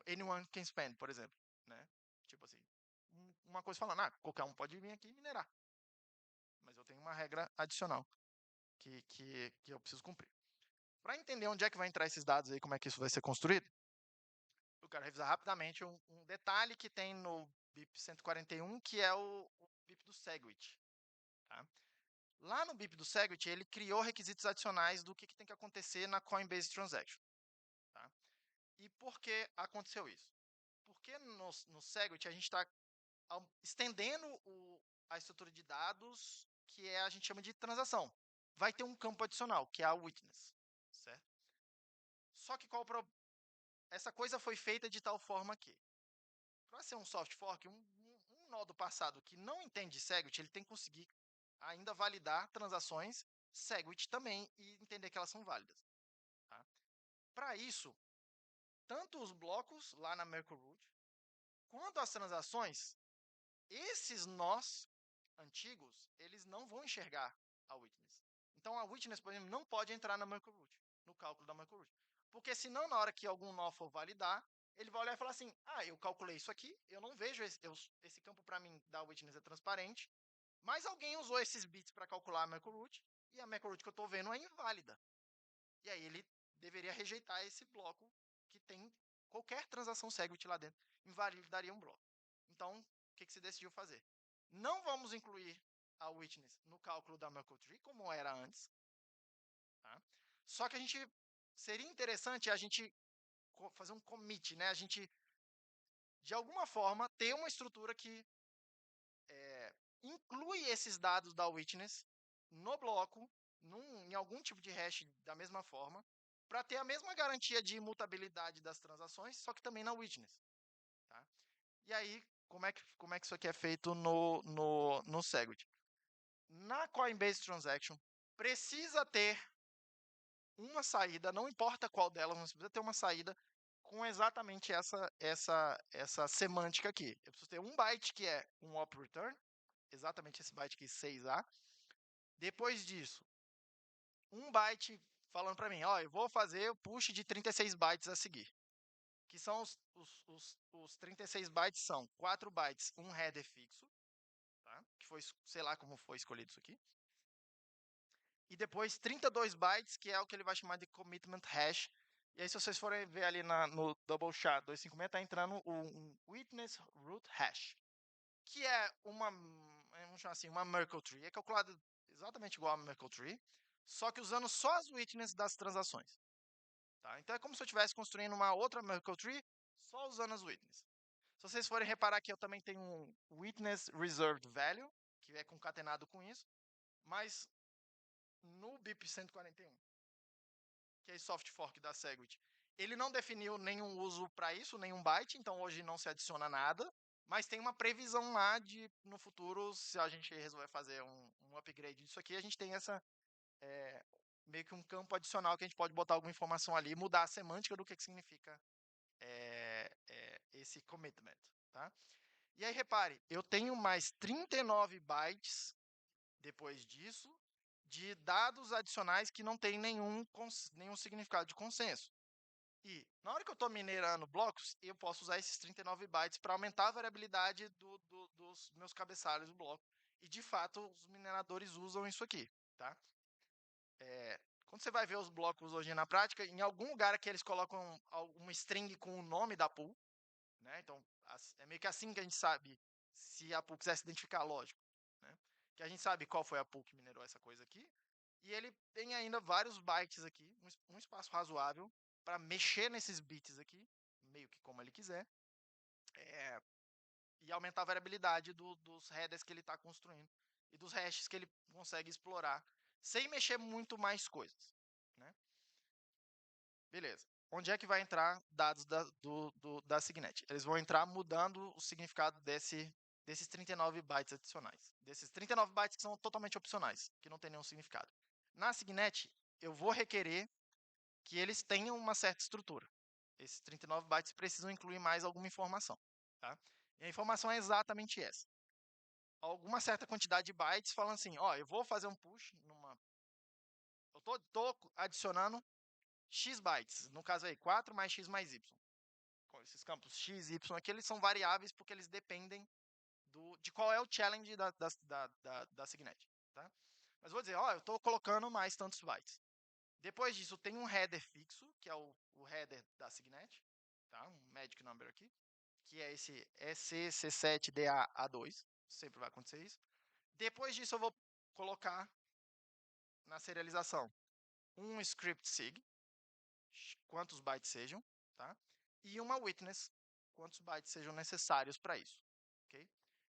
anyone can spend, por exemplo, né? Tipo assim, uma coisa falando, qualquer um pode vir aqui e minerar. Mas eu tenho uma regra adicional que eu preciso cumprir. Para entender onde é que vai entrar esses dados aí, como é que isso vai ser construído, eu quero revisar rapidamente um detalhe que tem no BIP 141, que é o BIP do Segwit. Tá? Lá no BIP do Segwit, ele criou requisitos adicionais do que tem que acontecer na Coinbase Transaction. Tá? E por que aconteceu isso? Porque no Segwit a gente está estendendo a estrutura de dados que a gente chama de transação. Vai ter um campo adicional, que é a witness. Certo? Só que essa coisa foi feita de tal forma que para ser um soft fork, um nó do passado que não entende Segwit, ele tem que conseguir ainda validar transações Segwit também e entender que elas são válidas. Tá? Para isso, tanto os blocos lá na Merkle Root, quanto as transações, esses nós antigos, eles não vão enxergar a witness. Então, a witness, por exemplo, não pode entrar na Merkle Root, no cálculo da Merkle Root. Porque senão, na hora que algum nó for validar, ele vai olhar e falar assim, eu calculei isso aqui, eu não vejo esse campo para mim da witness é transparente, mas alguém usou esses bits para calcular a Merkle Root, e a Merkle Root que eu estou vendo é inválida. E aí ele deveria rejeitar esse bloco que tem qualquer transação Segwit lá dentro, invalidaria um bloco. Então, o que se decidiu fazer? Não vamos incluir a witness no cálculo da Merkle Tree, como era antes. Tá? Só que seria interessante a gente fazer um commit, né? A gente, de alguma forma, ter uma estrutura que inclui esses dados da witness no bloco, em algum tipo de hash da mesma forma, para ter a mesma garantia de imutabilidade das transações, só que também na witness. Tá? E aí, como é que isso aqui é feito no Segwit? Na Coinbase Transaction, precisa ter uma saída, não importa qual delas, mas precisa ter uma saída com exatamente essa semântica aqui. Eu preciso ter um byte que é um op return, exatamente esse byte aqui, 6A. Depois disso, um byte falando para mim, eu vou fazer o push de 36 bytes a seguir. Que são os 36 bytes são 4 bytes, um header fixo, tá? Que foi, sei lá como foi escolhido isso aqui. E depois 32 bytes, que é o que ele vai chamar de commitment hash. E aí, se vocês forem ver ali no double SHA 256, está entrando um witness root hash, que é vamos chamar assim, uma Merkle Tree. É calculado exatamente igual a Merkle Tree, só que usando só as witness das transações. Tá? Então é como se eu estivesse construindo uma outra Merkle Tree só usando as witness. Se vocês forem reparar que eu também tenho um Witness Reserved Value, que é concatenado com isso, mas no BIP 141, que é esse soft fork da Segwit, ele não definiu nenhum uso para isso, nenhum byte, então hoje não se adiciona nada, mas tem uma previsão lá de, no futuro, se a gente resolver fazer um upgrade disso aqui, a gente tem essa, meio que um campo adicional que a gente pode botar alguma informação ali e mudar a semântica do que significa esse commitment, tá? E aí, repare, eu tenho mais 39 bytes depois disso de dados adicionais que não tem nenhum significado de consenso. E na hora que eu estou minerando blocos, eu posso usar esses 39 bytes para aumentar a variabilidade dos meus cabeçalhos do bloco. E de fato, os mineradores usam isso aqui, tá? Quando você vai ver os blocos hoje na prática, em algum lugar aqui eles colocam uma string com o nome da pool, né? Então, é meio que assim que a gente sabe se a pool quiser se identificar, lógico, né? Que a gente sabe qual foi a pool que minerou essa coisa aqui. E ele tem ainda vários bytes aqui, um espaço razoável para mexer nesses bits aqui, meio que como ele quiser, e aumentar a variabilidade dos headers que ele está construindo e dos hashes que ele consegue explorar, sem mexer muito mais coisas, né? Beleza. Onde é que vai entrar dados da Signet? Eles vão entrar mudando o significado desses 39 bytes adicionais. Desses 39 bytes que são totalmente opcionais, que não tem nenhum significado. Na Signet, eu vou requerer que eles tenham uma certa estrutura. Esses 39 bytes precisam incluir mais alguma informação. Tá? E a informação é exatamente essa. Alguma certa quantidade de bytes falando assim, ó, eu vou fazer um push numa... Eu tô adicionando x bytes, no caso aí, 4 mais x mais y. Esses campos x e y aqui, eles são variáveis porque eles dependem de qual é o challenge da Signet. Tá? Mas vou dizer, ó, eu estou colocando mais tantos bytes. Depois disso, tem um header fixo, que é o header da Signet, tá? Um magic number aqui, que é esse ECC7DA2, sempre vai acontecer isso. Depois disso, eu vou colocar na serialização um script sig, quantos bytes sejam, tá? E uma witness, quantos bytes sejam necessários para isso, ok?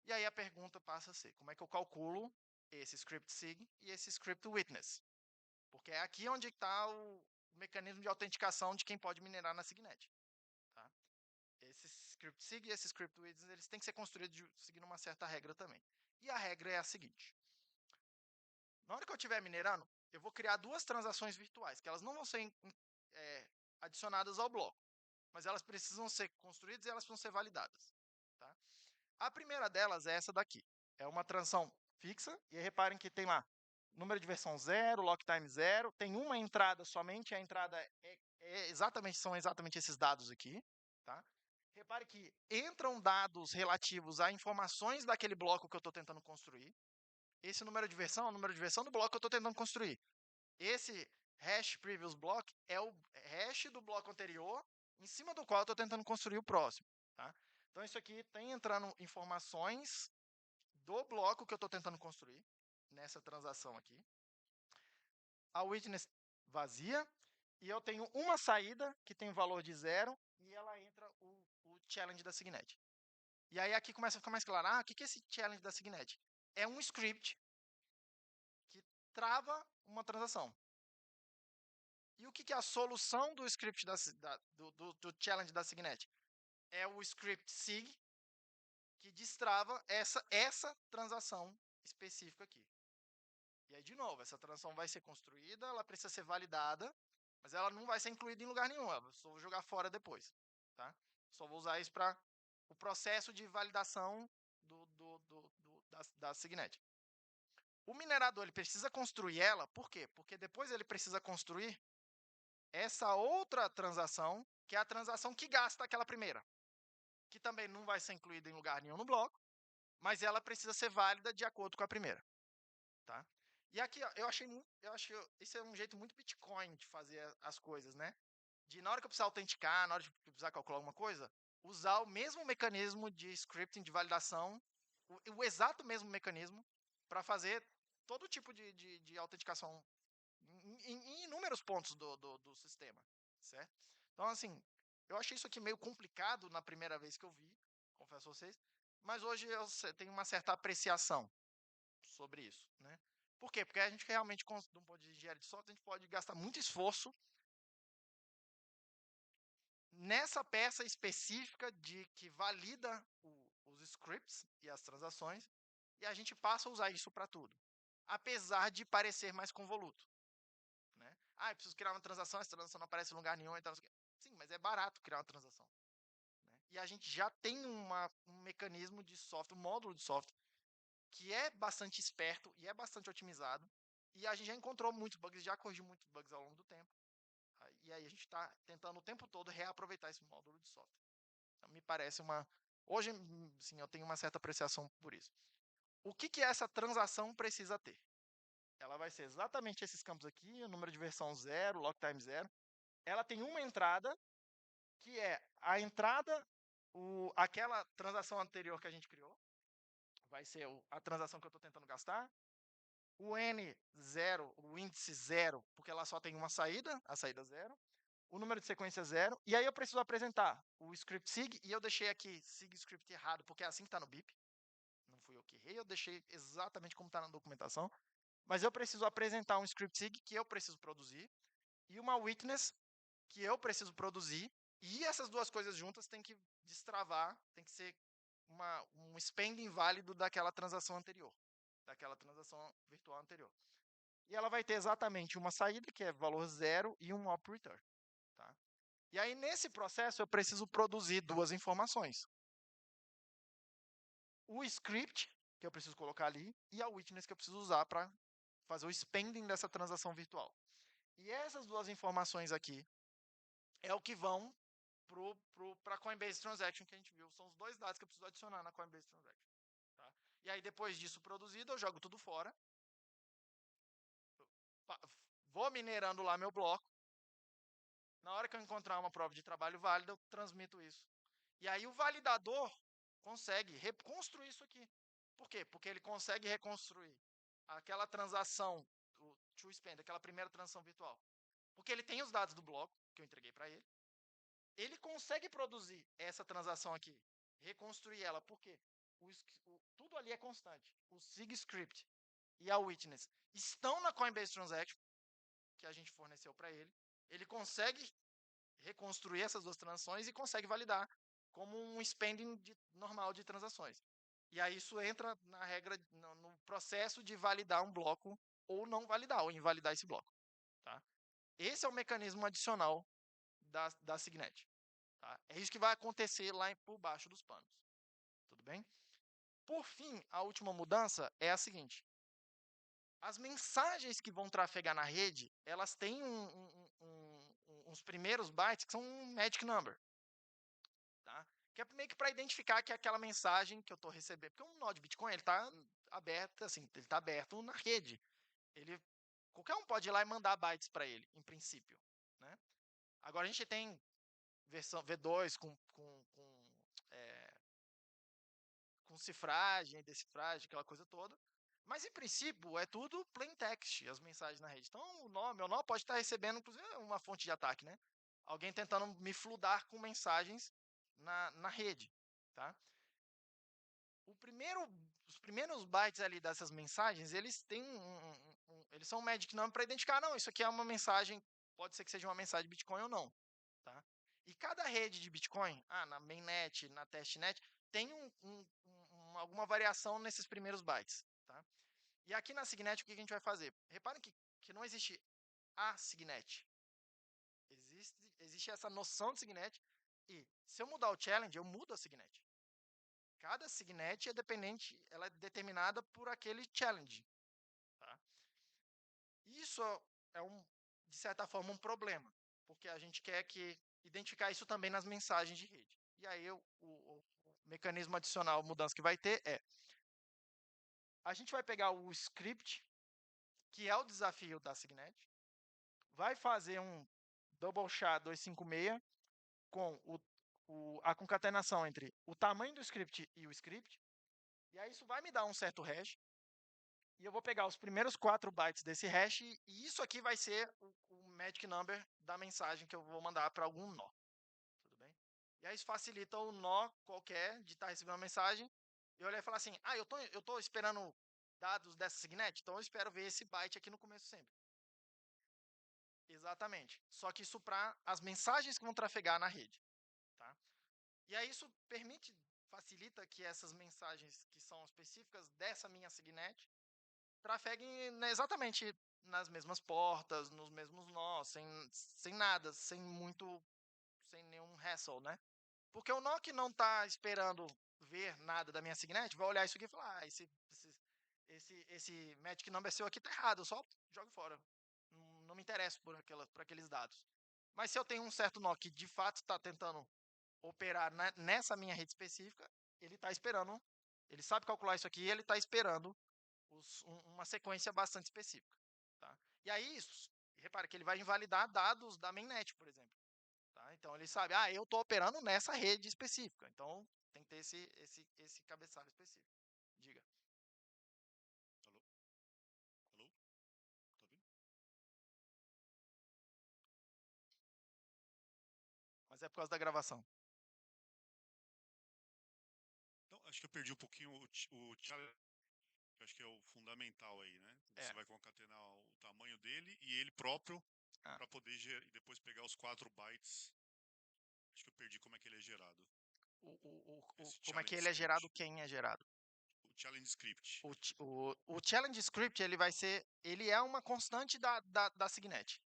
E aí a pergunta passa a ser, como é que eu calculo esse script sig e esse script witness? Porque é aqui onde está o mecanismo de autenticação de quem pode minerar na Signet. Tá? Esse script sig e esse script witness, eles têm que ser construídos seguindo uma certa regra também. E a regra é a seguinte. Na hora que eu estiver minerando, eu vou criar duas transações virtuais, que elas não vão ser adicionadas ao bloco, mas elas precisam ser construídas e elas precisam ser validadas. Tá? A primeira delas é essa daqui. É uma transação fixa, e aí reparem que tem lá número de versão 0, lock time 0, tem uma entrada somente, a entrada são exatamente esses dados aqui. Tá? Repare que entram dados relativos a informações daquele bloco que eu estou tentando construir. Esse número de versão é o número de versão do bloco que eu estou tentando construir. Esse hash previous block é o hash do bloco anterior, em cima do qual eu estou tentando construir o próximo. Tá? Então, isso aqui tem entrando informações do bloco que eu estou tentando construir, nessa transação aqui. A witness vazia, e eu tenho uma saída que tem valor de 0, e ela entra o challenge da Signet. E aí aqui começa a ficar mais claro, o que é esse challenge da Signet? É um script que trava uma transação. E o que é a solução do script do challenge da Signet? É o script sig que destrava essa transação específica aqui. E aí, de novo, essa transação vai ser construída, ela precisa ser validada, mas ela não vai ser incluída em lugar nenhum, eu só vou jogar fora depois. Tá? Só vou usar isso para o processo de validação da Signet. O minerador ele precisa construir ela, por quê? Porque depois ele precisa construir essa outra transação, que é a transação que gasta aquela primeira, que também não vai ser incluída em lugar nenhum no bloco, mas ela precisa ser válida de acordo com a primeira. Tá? E aqui, ó, eu acho que isso é um jeito muito Bitcoin de fazer as coisas, né? De na hora que eu precisar autenticar, na hora de precisar calcular alguma coisa, usar o mesmo mecanismo de scripting de validação o exato mesmo mecanismo para fazer todo tipo de autenticação em inúmeros pontos do sistema, certo? Então, assim, eu achei isso aqui meio complicado na primeira vez que eu vi, confesso a vocês, mas hoje eu tenho uma certa apreciação sobre isso, né? Por quê? Porque a gente realmente, de um ponto de engenharia de software, a gente pode gastar muito esforço nessa peça específica de que valida os scripts e as transações, e a gente passa a usar isso para tudo, apesar de parecer mais convoluto, né? Ah, eu preciso criar uma transação, essa transação não aparece em lugar nenhum, então sim, mas é barato criar uma transação, né? E a gente já tem um mecanismo de software, um módulo de software que é bastante esperto e é bastante otimizado, e a gente já encontrou muitos bugs, já corrigiu muitos bugs ao longo do tempo. E aí a gente está tentando o tempo todo reaproveitar esse módulo de software. Então, me parece uma. Hoje, sim, eu tenho uma certa apreciação por isso. O que essa transação precisa ter? Ela vai ser exatamente esses campos aqui, o número de versão 0, lock time 0. Ela tem uma entrada, que é a entrada, aquela transação anterior que a gente criou. Vai ser a transação que eu estou tentando gastar. O N0, o índice 0, porque ela só tem uma saída, a saída 0. O número de sequência 0. E aí eu preciso apresentar o script sig, e eu deixei aqui sig script errado, porque é assim que está no BIP. Não fui eu que errei, eu deixei exatamente como está na documentação. Mas eu preciso apresentar um script sig que eu preciso produzir, e uma witness que eu preciso produzir, e essas duas coisas juntas tem que destravar, tem que ser um spending válido daquela transação anterior, daquela transação virtual anterior. E ela vai ter exatamente uma saída, que é valor 0, e um op return. Tá? E aí, nesse processo, eu preciso produzir duas informações. O script, que eu preciso colocar ali, e a witness que eu preciso usar para fazer o spending dessa transação virtual. E essas duas informações aqui é o que vão para a Coinbase Transaction que a gente viu. São os dois dados que eu preciso adicionar na Coinbase Transaction. Tá? E aí, depois disso produzido, eu jogo tudo fora. Vou minerando lá meu bloco. Na hora que eu encontrar uma prova de trabalho válida, eu transmito isso. E aí o validador consegue reconstruir isso aqui. Por quê? Porque ele consegue reconstruir aquela transação, o to spend, aquela primeira transação virtual. Porque ele tem os dados do bloco que eu entreguei para ele. Ele consegue produzir essa transação aqui, reconstruir ela. Por quê? Tudo ali é constante. O SIG script e a witness estão na Coinbase Transaction, que a gente forneceu para ele. Ele consegue reconstruir essas duas transações e consegue validar como um spending normal de transações. E aí isso entra na regra, no processo de validar um bloco ou não validar, ou invalidar esse bloco. Tá? Esse é o mecanismo adicional da Signet. Tá? É isso que vai acontecer lá por baixo dos panos. Tudo bem? Por fim, a última mudança é a seguinte. As mensagens que vão trafegar na rede, elas têm uns primeiros bytes que são um magic number. Tá? Que é meio que para identificar que é aquela mensagem que eu estou recebendo. Porque um nó de Bitcoin, ele está aberto, assim, ele está aberto na rede. Qualquer um pode ir lá e mandar bytes para ele, em princípio. Né? Agora a gente tem versão V2 com cifragem, decifragem, aquela coisa toda. Mas, em princípio, é tudo plain text, as mensagens na rede. Então, meu nó pode estar recebendo, inclusive, uma fonte de ataque, né? Alguém tentando me fludar com mensagens na rede, tá? Os primeiros bytes ali dessas mensagens, eles têm eles são um magic number para identificar, não, isso aqui é uma mensagem, pode ser que seja uma mensagem de Bitcoin ou não, tá? E cada rede de Bitcoin, na mainnet, na testnet, tem alguma variação nesses primeiros bytes, tá? E aqui na Signet, o que a gente vai fazer? Reparem que não existe a Signet. Existe essa noção de Signet, e se eu mudar o challenge, eu mudo a Signet. Cada Signet é dependente, ela é determinada por aquele challenge. Tá? Isso é, de certa forma, um problema, porque a gente quer identificar isso também nas mensagens de rede. E aí o mecanismo adicional, mudança que vai ter a gente vai pegar o script, que é o desafio da Signet, vai fazer um double SHA-256 com a concatenação entre o tamanho do script e o script, E aí isso vai me dar um certo hash. E eu vou pegar os primeiros 4 bytes desse hash. E isso aqui vai ser o magic number da mensagem que eu vou mandar para algum nó. Tudo bem? E aí isso facilita o nó qualquer de estar recebendo uma mensagem. Eu olhar e falar assim: ah, eu tô esperando dados dessa signet, então eu espero ver esse byte aqui no começo sempre. Exatamente. Só que isso para as mensagens que vão trafegar na rede. Tá? E aí isso permite, facilita que essas mensagens que são específicas dessa minha signet trafeguem exatamente nas mesmas portas, nos mesmos nós, sem nada, sem nenhum hassle, né? Porque o nó que não está esperando ver nada da minha signet vai olhar isso aqui e falar: ah, esse magic number seu aqui tá errado, eu só jogo fora. Não me interesso por aqueles dados. Mas se eu tenho um certo nó que de fato está tentando operar nessa minha rede específica, ele está esperando, ele sabe calcular isso aqui e ele está esperando uma sequência bastante específica. Tá? E aí, repare que ele vai invalidar dados da mainnet, por exemplo. Tá? Então ele sabe, eu estou operando nessa rede específica. Então tem que ter esse cabeçalho específico. Diga. Alô? Alô? Tá ouvindo? Mas é por causa da gravação. Então, acho que eu perdi um pouquinho o challenge, que eu acho que é o fundamental aí, né? Você É. vai concatenar o tamanho dele e ele próprio Ah, para poder e depois pegar os 4 bytes. Acho que eu perdi como é que ele é gerado. Esse como é que challenge ele é gerado? script. Quem é gerado? O challenge script. O challenge script ele é uma constante da Signet.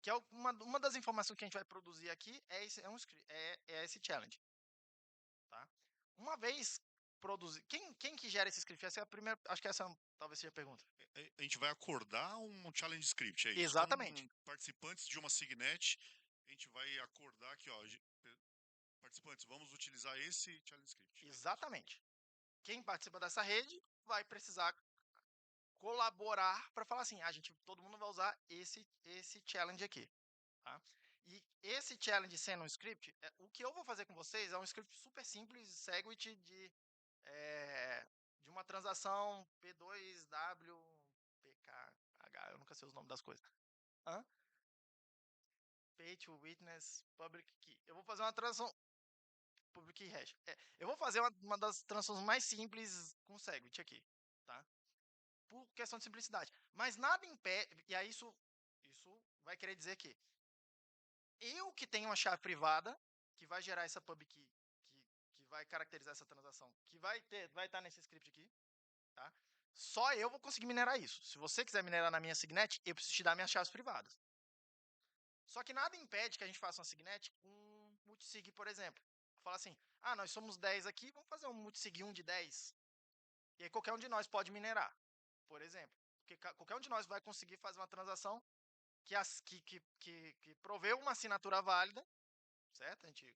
Que é uma das informações que a gente vai produzir aqui é esse challenge. Tá? Uma vez produzir. Quem que gera esse script? Essa é a primeira. Acho que essa talvez seja a pergunta. A gente vai acordar um challenge script, é isso. Exatamente. Então, participantes de uma Signet, a gente vai acordar aqui, ó. Participantes, vamos utilizar esse challenge script. É isso. Exatamente. Quem participa dessa rede vai precisar colaborar para falar assim, todo mundo vai usar esse challenge aqui, tá? E esse challenge sendo um script, o que eu vou fazer com vocês é um script super simples, Segwit de uma transação P2W PKH, eu nunca sei os nomes das coisas. Hã? Pay to witness public key. Eu vou fazer uma transação public key hash. Eu vou fazer uma das transações mais simples com Segwit aqui, tá? Por questão de simplicidade. Mas nada impede. E aí isso vai querer dizer que eu que tenho uma chave privada que vai gerar essa pub key, que vai caracterizar essa transação, que vai estar nesse script aqui, tá? Só eu vou conseguir minerar isso. Se você quiser minerar na minha signet, eu preciso te dar minhas chaves privadas. Só que nada impede que a gente faça uma signet com multisig, por exemplo. Fala assim: nós somos 10 aqui, vamos fazer um multisig 1 de 10. E aí qualquer um de nós pode minerar, por exemplo. Porque qualquer um de nós vai conseguir fazer uma transação que proveu uma assinatura válida, certo? A gente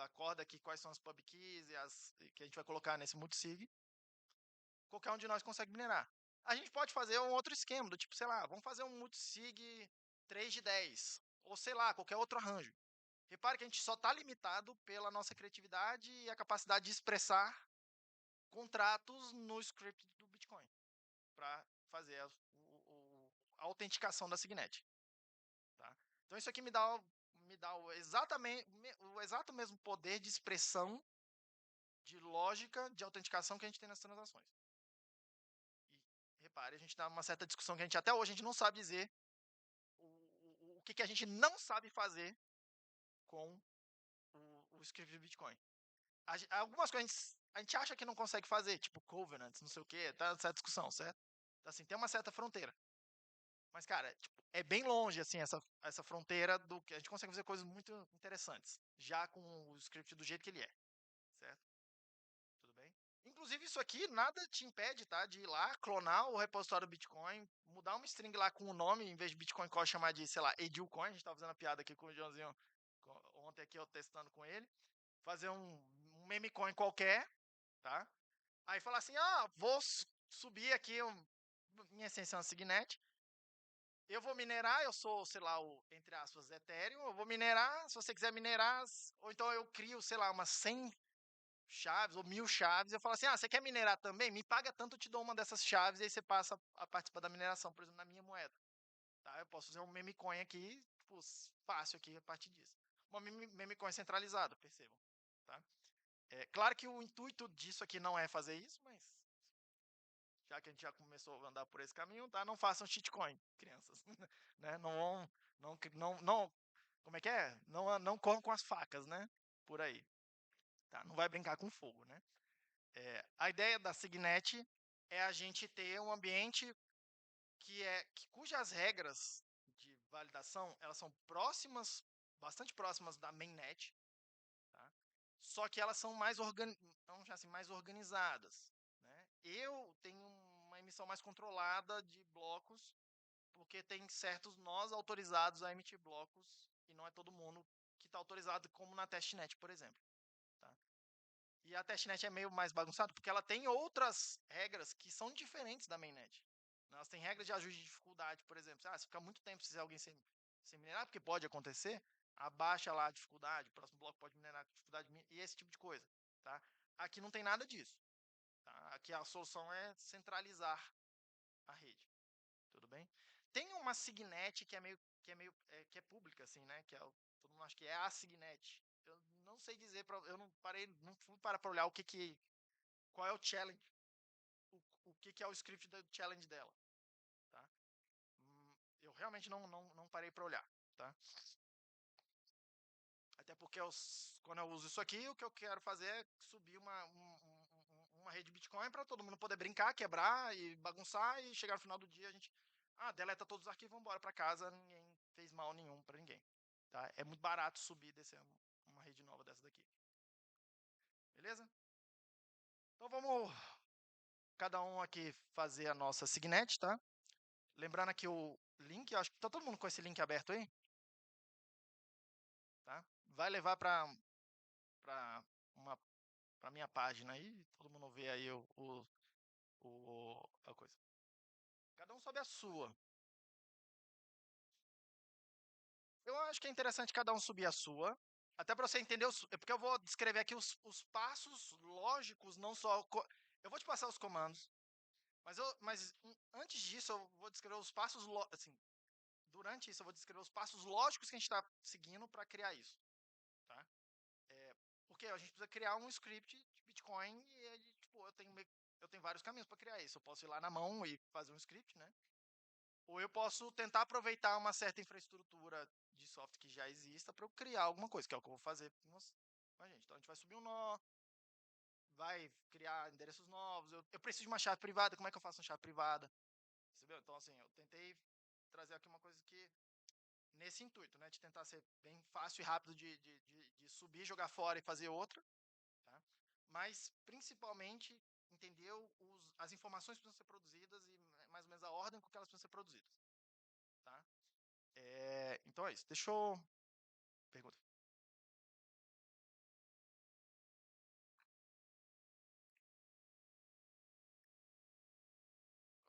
acorda aqui quais são as pub keys e que a gente vai colocar nesse multisig. Qualquer um de nós consegue minerar. A gente pode fazer um outro esquema, do tipo, sei lá, vamos fazer um multisig 3 de 10, ou sei lá, qualquer outro arranjo. Repare que a gente só está limitado pela nossa criatividade e a capacidade de expressar contratos no script do Bitcoin para fazer a autenticação da Signet. Tá? Então isso aqui me dá o exato mesmo poder de expressão, de lógica, de autenticação que a gente tem nas transações. E repare, a gente dá uma certa discussão que até hoje a gente não sabe dizer o que a gente não sabe fazer com o script de Bitcoin. Algumas coisas a gente acha que não consegue fazer, tipo covenants, não sei o que, tá essa discussão, certo? Então, assim, tem uma certa fronteira. Mas, cara, tipo, é bem longe, assim, essa fronteira do que a gente consegue fazer coisas muito interessantes, já com o script do jeito que ele é, certo? Tudo bem? Inclusive, isso aqui nada te impede, tá, de ir lá, clonar o repositório do Bitcoin, mudar uma string lá com o nome, em vez de Bitcoin Core, chamar de, sei lá, Edilcoin, a gente tava fazendo a piada aqui com o Joãozinho ontem aqui, eu testando com ele, fazer um meme coin qualquer, tá? Aí falar assim, vou subir aqui minha extensão Signet, eu vou minerar, eu sou, sei lá, entre aspas, Ethereum, eu vou minerar, se você quiser minerar, ou então eu crio, sei lá, umas 100 chaves ou 1000 chaves, eu falo assim, ah, você quer minerar também? Me paga tanto, eu te dou uma dessas chaves e aí você passa a participar da mineração, por exemplo, na minha moeda. Tá? Eu posso fazer um meme coin aqui, tipo, fácil aqui a partir disso. Uma meme coin centralizada, percebam. Tá? É, claro que o intuito disso aqui não é fazer isso, mas já que a gente já começou a andar por esse caminho, tá? Não façam shitcoin, crianças. Né? Não vão, não, como é que é? Não corram com as facas, né? Por aí. Tá? Não vai brincar com fogo, né? A ideia da Signet é a gente ter um ambiente cujas regras de validação elas são próximas, bastante próximas da mainnet, tá? Só que elas são mais organizadas, né? Eu tenho uma emissão mais controlada de blocos, porque tem certos nós autorizados a emitir blocos e não é todo mundo que está autorizado, como na testnet, por exemplo. Tá? E a testnet é meio mais bagunçado porque ela tem outras regras que são diferentes da mainnet. Elas têm regras de ajuste de dificuldade, por exemplo. Se ficar muito tempo se alguém sem minerar, porque pode acontecer, abaixa lá a dificuldade, o próximo bloco pode minerar com dificuldade e esse tipo de coisa. Tá? Aqui não tem nada disso. Tá? Aqui a solução é centralizar a rede. Tudo bem? Tem uma Signet que é pública, assim, né? Todo mundo acha que é a Signet. Eu não sei dizer, eu não parei, não fui para olhar qual é o challenge, o que é o script do challenge dela, tá? Eu realmente não parei para olhar, tá? Até porque quando eu uso isso aqui, o que eu quero fazer é subir uma rede Bitcoin para todo mundo poder brincar, quebrar e bagunçar e chegar no final do dia a gente deleta todos os arquivos, vamos embora para casa, ninguém fez mal nenhum para ninguém, tá? É muito barato subir descer uma rede nova dessa daqui. Beleza? Então vamos cada um aqui fazer a nossa Signet, tá? Lembrando aqui o link, acho que tá todo mundo com esse link aberto aí, tá? Vai levar para uma para minha página aí, todo mundo vê aí a coisa. Cada um sobe a sua. Eu acho que é interessante cada um subir a sua, até para você entender porque eu vou descrever aqui os passos lógicos, não só eu vou te passar os comandos, mas antes disso eu vou descrever os passos assim, durante isso eu vou descrever os passos lógicos que a gente está seguindo para criar isso, tá? Porque a gente precisa criar um script de Bitcoin e aí, tipo, eu tenho vários caminhos para criar isso. Eu posso ir lá na mão e fazer um script, né? Ou eu posso tentar aproveitar uma certa infraestrutura de software que já exista para eu criar alguma coisa, que é o que eu vou fazer com a gente. Então a gente vai subir um nó, vai criar endereços novos. Eu preciso de uma chave privada, como é que eu faço uma chave privada? Percebeu? Então, assim, eu tentei trazer aqui uma coisa que nesse intuito, né? De tentar ser bem fácil e rápido de subir, jogar fora e fazer outra. Tá? Mas, principalmente, entender as informações que precisam ser produzidas e mais ou menos a ordem com que elas precisam ser produzidas. Tá? Então é isso. Deixa eu... Pergunta.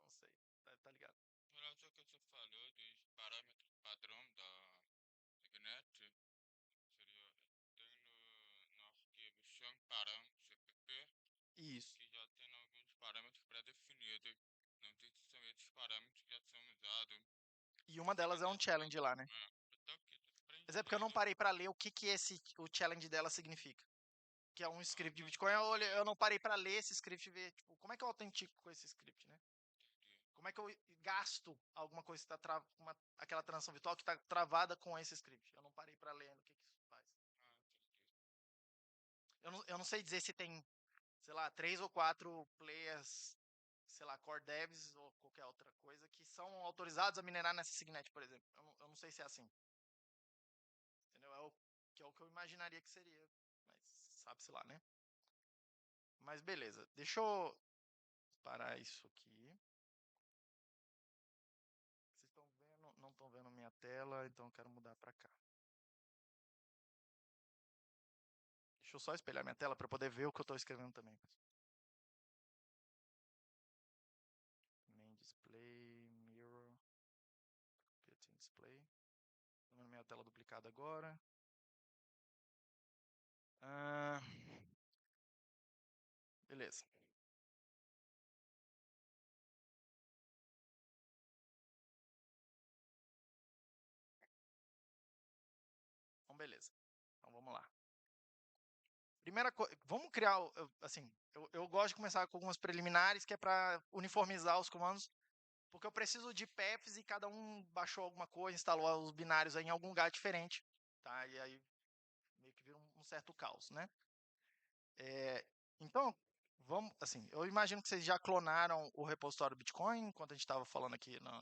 Não sei. Tá ligado? Relação que você falou dos parâmetros padrão da Signet seria tem no arquivo chunk param cpp Isso. que já tem alguns parâmetros pré-definidos. Não sei se são esses parâmetros que já são usados. E uma delas é um challenge lá, né? Eu tô aqui tudo Mas é porque eu não preenchido. parei para ler o challenge dela significa. Que é um Ah, script de tá. Bitcoin. Eu não parei para ler esse script e ver, tipo, como é que eu autentico com esse script, né? Entendi. Como é que eu gasto alguma coisa que está aquela transação virtual que está travada com esse script? Eu não parei para ler ainda o que isso faz. Ah, entendi. Eu não sei dizer se tem, sei lá, 3 ou 4 players, sei lá, core devs ou qualquer outra coisa que são autorizados a minerar nessa Signet, por exemplo. Eu não sei se é assim. Entendeu? Que é o que eu imaginaria que seria. Mas sabe-se lá, né? Mas beleza. Deixa eu parar isso aqui. Vocês estão vendo? Não estão vendo minha tela, então eu quero mudar para cá. Deixa eu só espelhar minha tela para poder ver o que eu estou escrevendo também. Main display, mirror, built-in display. Estou vendo minha tela duplicada agora. beleza. Então, beleza. Então, vamos lá. Primeira coisa, vamos criar, assim, eu gosto de começar com algumas preliminares, que é para uniformizar os comandos, porque eu preciso de paths e cada um baixou alguma coisa, instalou os binários aí em algum lugar diferente, tá? E aí meio que vira um certo caos, né? Então, vamos, assim, eu imagino que vocês já clonaram o repositório do Bitcoin, enquanto a gente estava falando aqui na,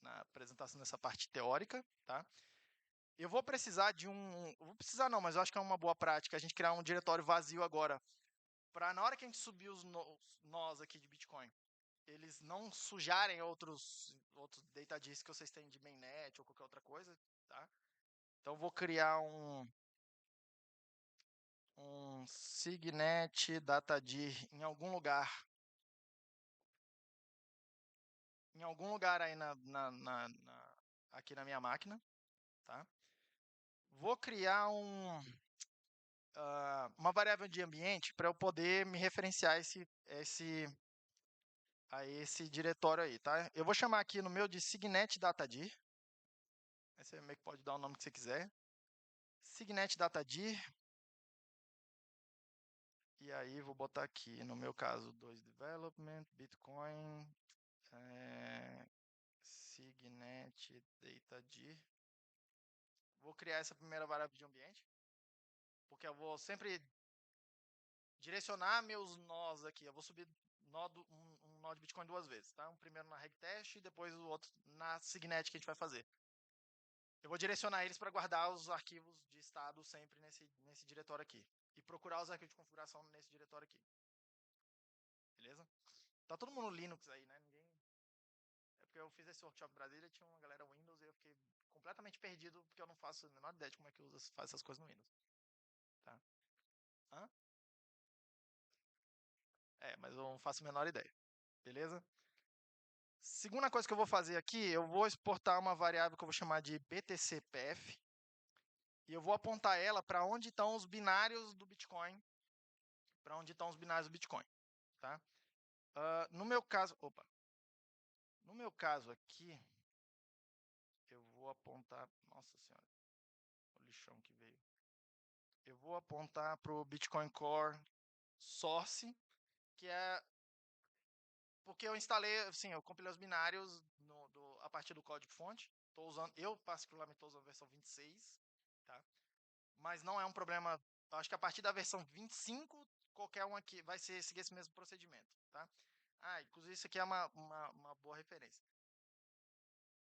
na apresentação dessa parte teórica, tá? Eu vou precisar de vou precisar não, mas eu acho que é uma boa prática a gente criar um diretório vazio agora, para na hora que a gente subir os nós aqui de Bitcoin, eles não sujarem outros data disks que vocês têm de mainnet ou qualquer outra coisa, tá? Então vou criar um signet datadir em algum lugar aí aqui na minha máquina, tá? Vou criar uma variável de ambiente para eu poder me referenciar a esse diretório aí, tá? Eu vou chamar aqui no meu de signet datadir. Aí você meio que pode dar o nome que você quiser. Signet datadir. E aí vou botar aqui, no meu caso, 2 development, Bitcoin, signet datadir. Vou criar essa primeira variável de ambiente, porque eu vou sempre direcionar meus nós aqui. Eu vou subir um nó de Bitcoin duas vezes, tá? Um primeiro na regtest e depois o outro na signet que a gente vai fazer. Eu vou direcionar eles para guardar os arquivos de estado sempre nesse diretório aqui. E procurar os arquivos de configuração nesse diretório aqui. Beleza? Tá todo mundo Linux aí, né? É porque eu fiz esse workshop em Brasília e tinha uma galera Windows e eu fiquei completamente perdido porque eu não faço a menor ideia de como é que faz essas coisas no Windows. Tá? Hã? Mas eu não faço a menor ideia. Beleza? Segunda coisa que eu vou fazer aqui, eu vou exportar uma variável que eu vou chamar de BTCPF e eu vou apontar ela para onde estão os binários do Bitcoin, tá? No meu caso, no meu caso aqui, eu vou apontar, nossa senhora, o lixão que veio. Eu vou apontar para o Bitcoin Core Source, que é porque eu instalei, assim, eu compilei os binários a partir do código-fonte. Eu particularmente estou usando a versão 26, tá? Mas não é um problema. Acho que a partir da versão 25, qualquer um aqui vai seguir esse mesmo procedimento, tá? Inclusive isso aqui é uma boa referência.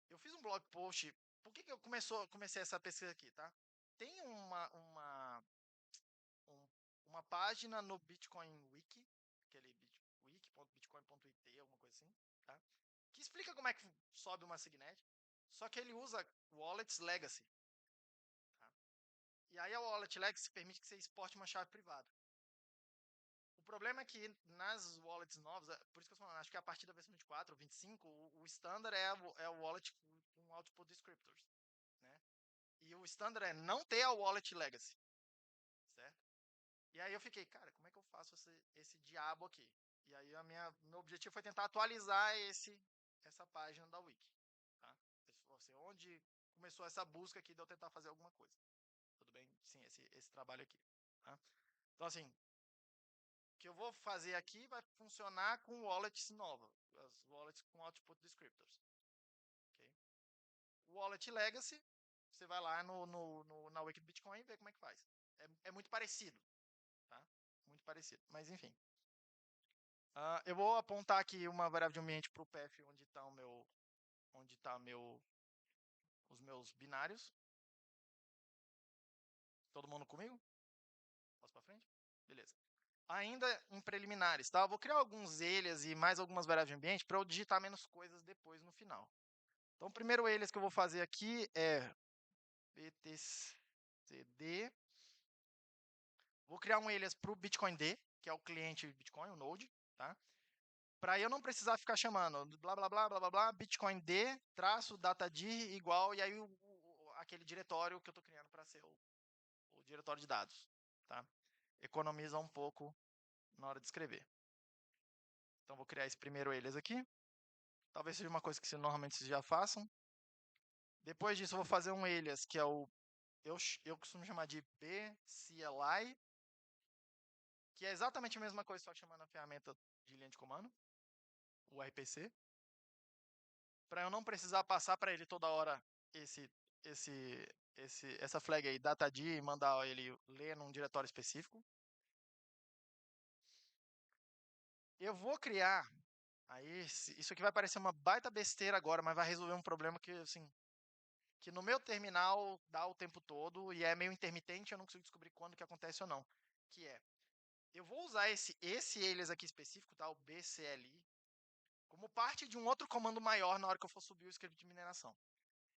Eu fiz um blog post. Por que eu comecei essa pesquisa aqui, tá? Tem uma página no Bitcoin Wiki, aquele wiki.bitcoin.it, alguma coisa assim, tá? Que explica como é que sobe uma signet, só que ele usa wallets legacy, tá? E aí a wallet legacy permite que você exporte uma chave privada. O problema é que nas wallets novas, por isso que eu tô falando, acho que a partir da versão 24 ou 25, o standard é o wallet com output descriptors, né? E o standard é não ter a wallet legacy, certo? E aí eu fiquei, cara, como é que eu faço esse diabo aqui? E aí meu objetivo foi tentar atualizar essa página da Wiki, tá? Assim, onde começou essa busca aqui de eu tentar fazer alguma coisa. Tudo bem? Sim, esse trabalho aqui, tá? Então, assim, o que eu vou fazer aqui vai funcionar com wallets novas, as wallets com output descriptors. Okay? Wallet legacy, você vai lá na Wiki do Bitcoin e vê como é que faz. É muito parecido, tá? Muito parecido, mas enfim. Eu vou apontar aqui uma variável de ambiente para o path onde está os meus binários. Todo mundo comigo? Posso para frente? Beleza. Ainda em preliminares, tá? Eu vou criar alguns alias e mais algumas variáveis de ambiente para eu digitar menos coisas depois no final. Então, o primeiro alias que eu vou fazer aqui é btcd. Vou criar um alias para o Bitcoin D, que é o cliente Bitcoin, o Node, tá? Para eu não precisar ficar chamando blá blá blá blá blá blá Bitcoin D traço datadir igual e aí aquele diretório que eu estou criando para ser o diretório de dados, tá? economiza um pouco na hora de escrever. Então, vou criar esse primeiro alias aqui. Talvez seja uma coisa que normalmente vocês já façam. Depois disso, eu vou fazer um alias, que é o... Eu costumo chamar de bcli, que é exatamente a mesma coisa, só que chamando a ferramenta de linha de comando, o RPC. Para eu não precisar passar para ele toda hora essa flag aí, datad, e mandar ele ler num diretório específico. Eu vou criar, aí isso aqui vai parecer uma baita besteira agora, mas vai resolver um problema que, assim, que no meu terminal dá o tempo todo e é meio intermitente, eu não consigo descobrir quando que acontece ou não. Que é, eu vou usar esse alias aqui específico, tá, o bcli, como parte de um outro comando maior na hora que eu for subir o script de mineração.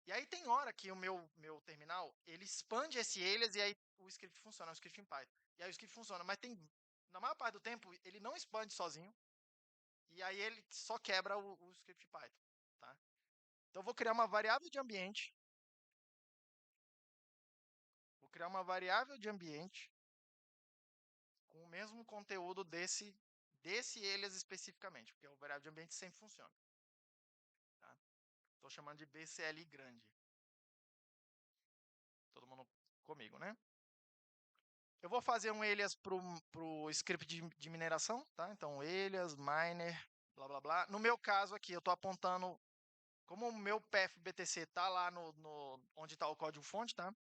E aí tem hora que o meu terminal, ele expande esse alias e aí o script funciona, é um script em Python. E aí o script funciona, mas tem, na maior parte do tempo, ele não expande sozinho, e aí ele só quebra o script Python, tá? Então eu vou criar uma variável de ambiente. Vou criar uma variável de ambiente com o mesmo conteúdo desse alias especificamente, porque a variável de ambiente sempre funciona. Estou chamando de bcli grande. Todo mundo comigo, né? Eu vou fazer um alias pro script de mineração, tá? Então, alias, miner, blá, blá, blá. No meu caso aqui, eu estou apontando, como o meu path BTC está lá onde está o código-fonte, tá?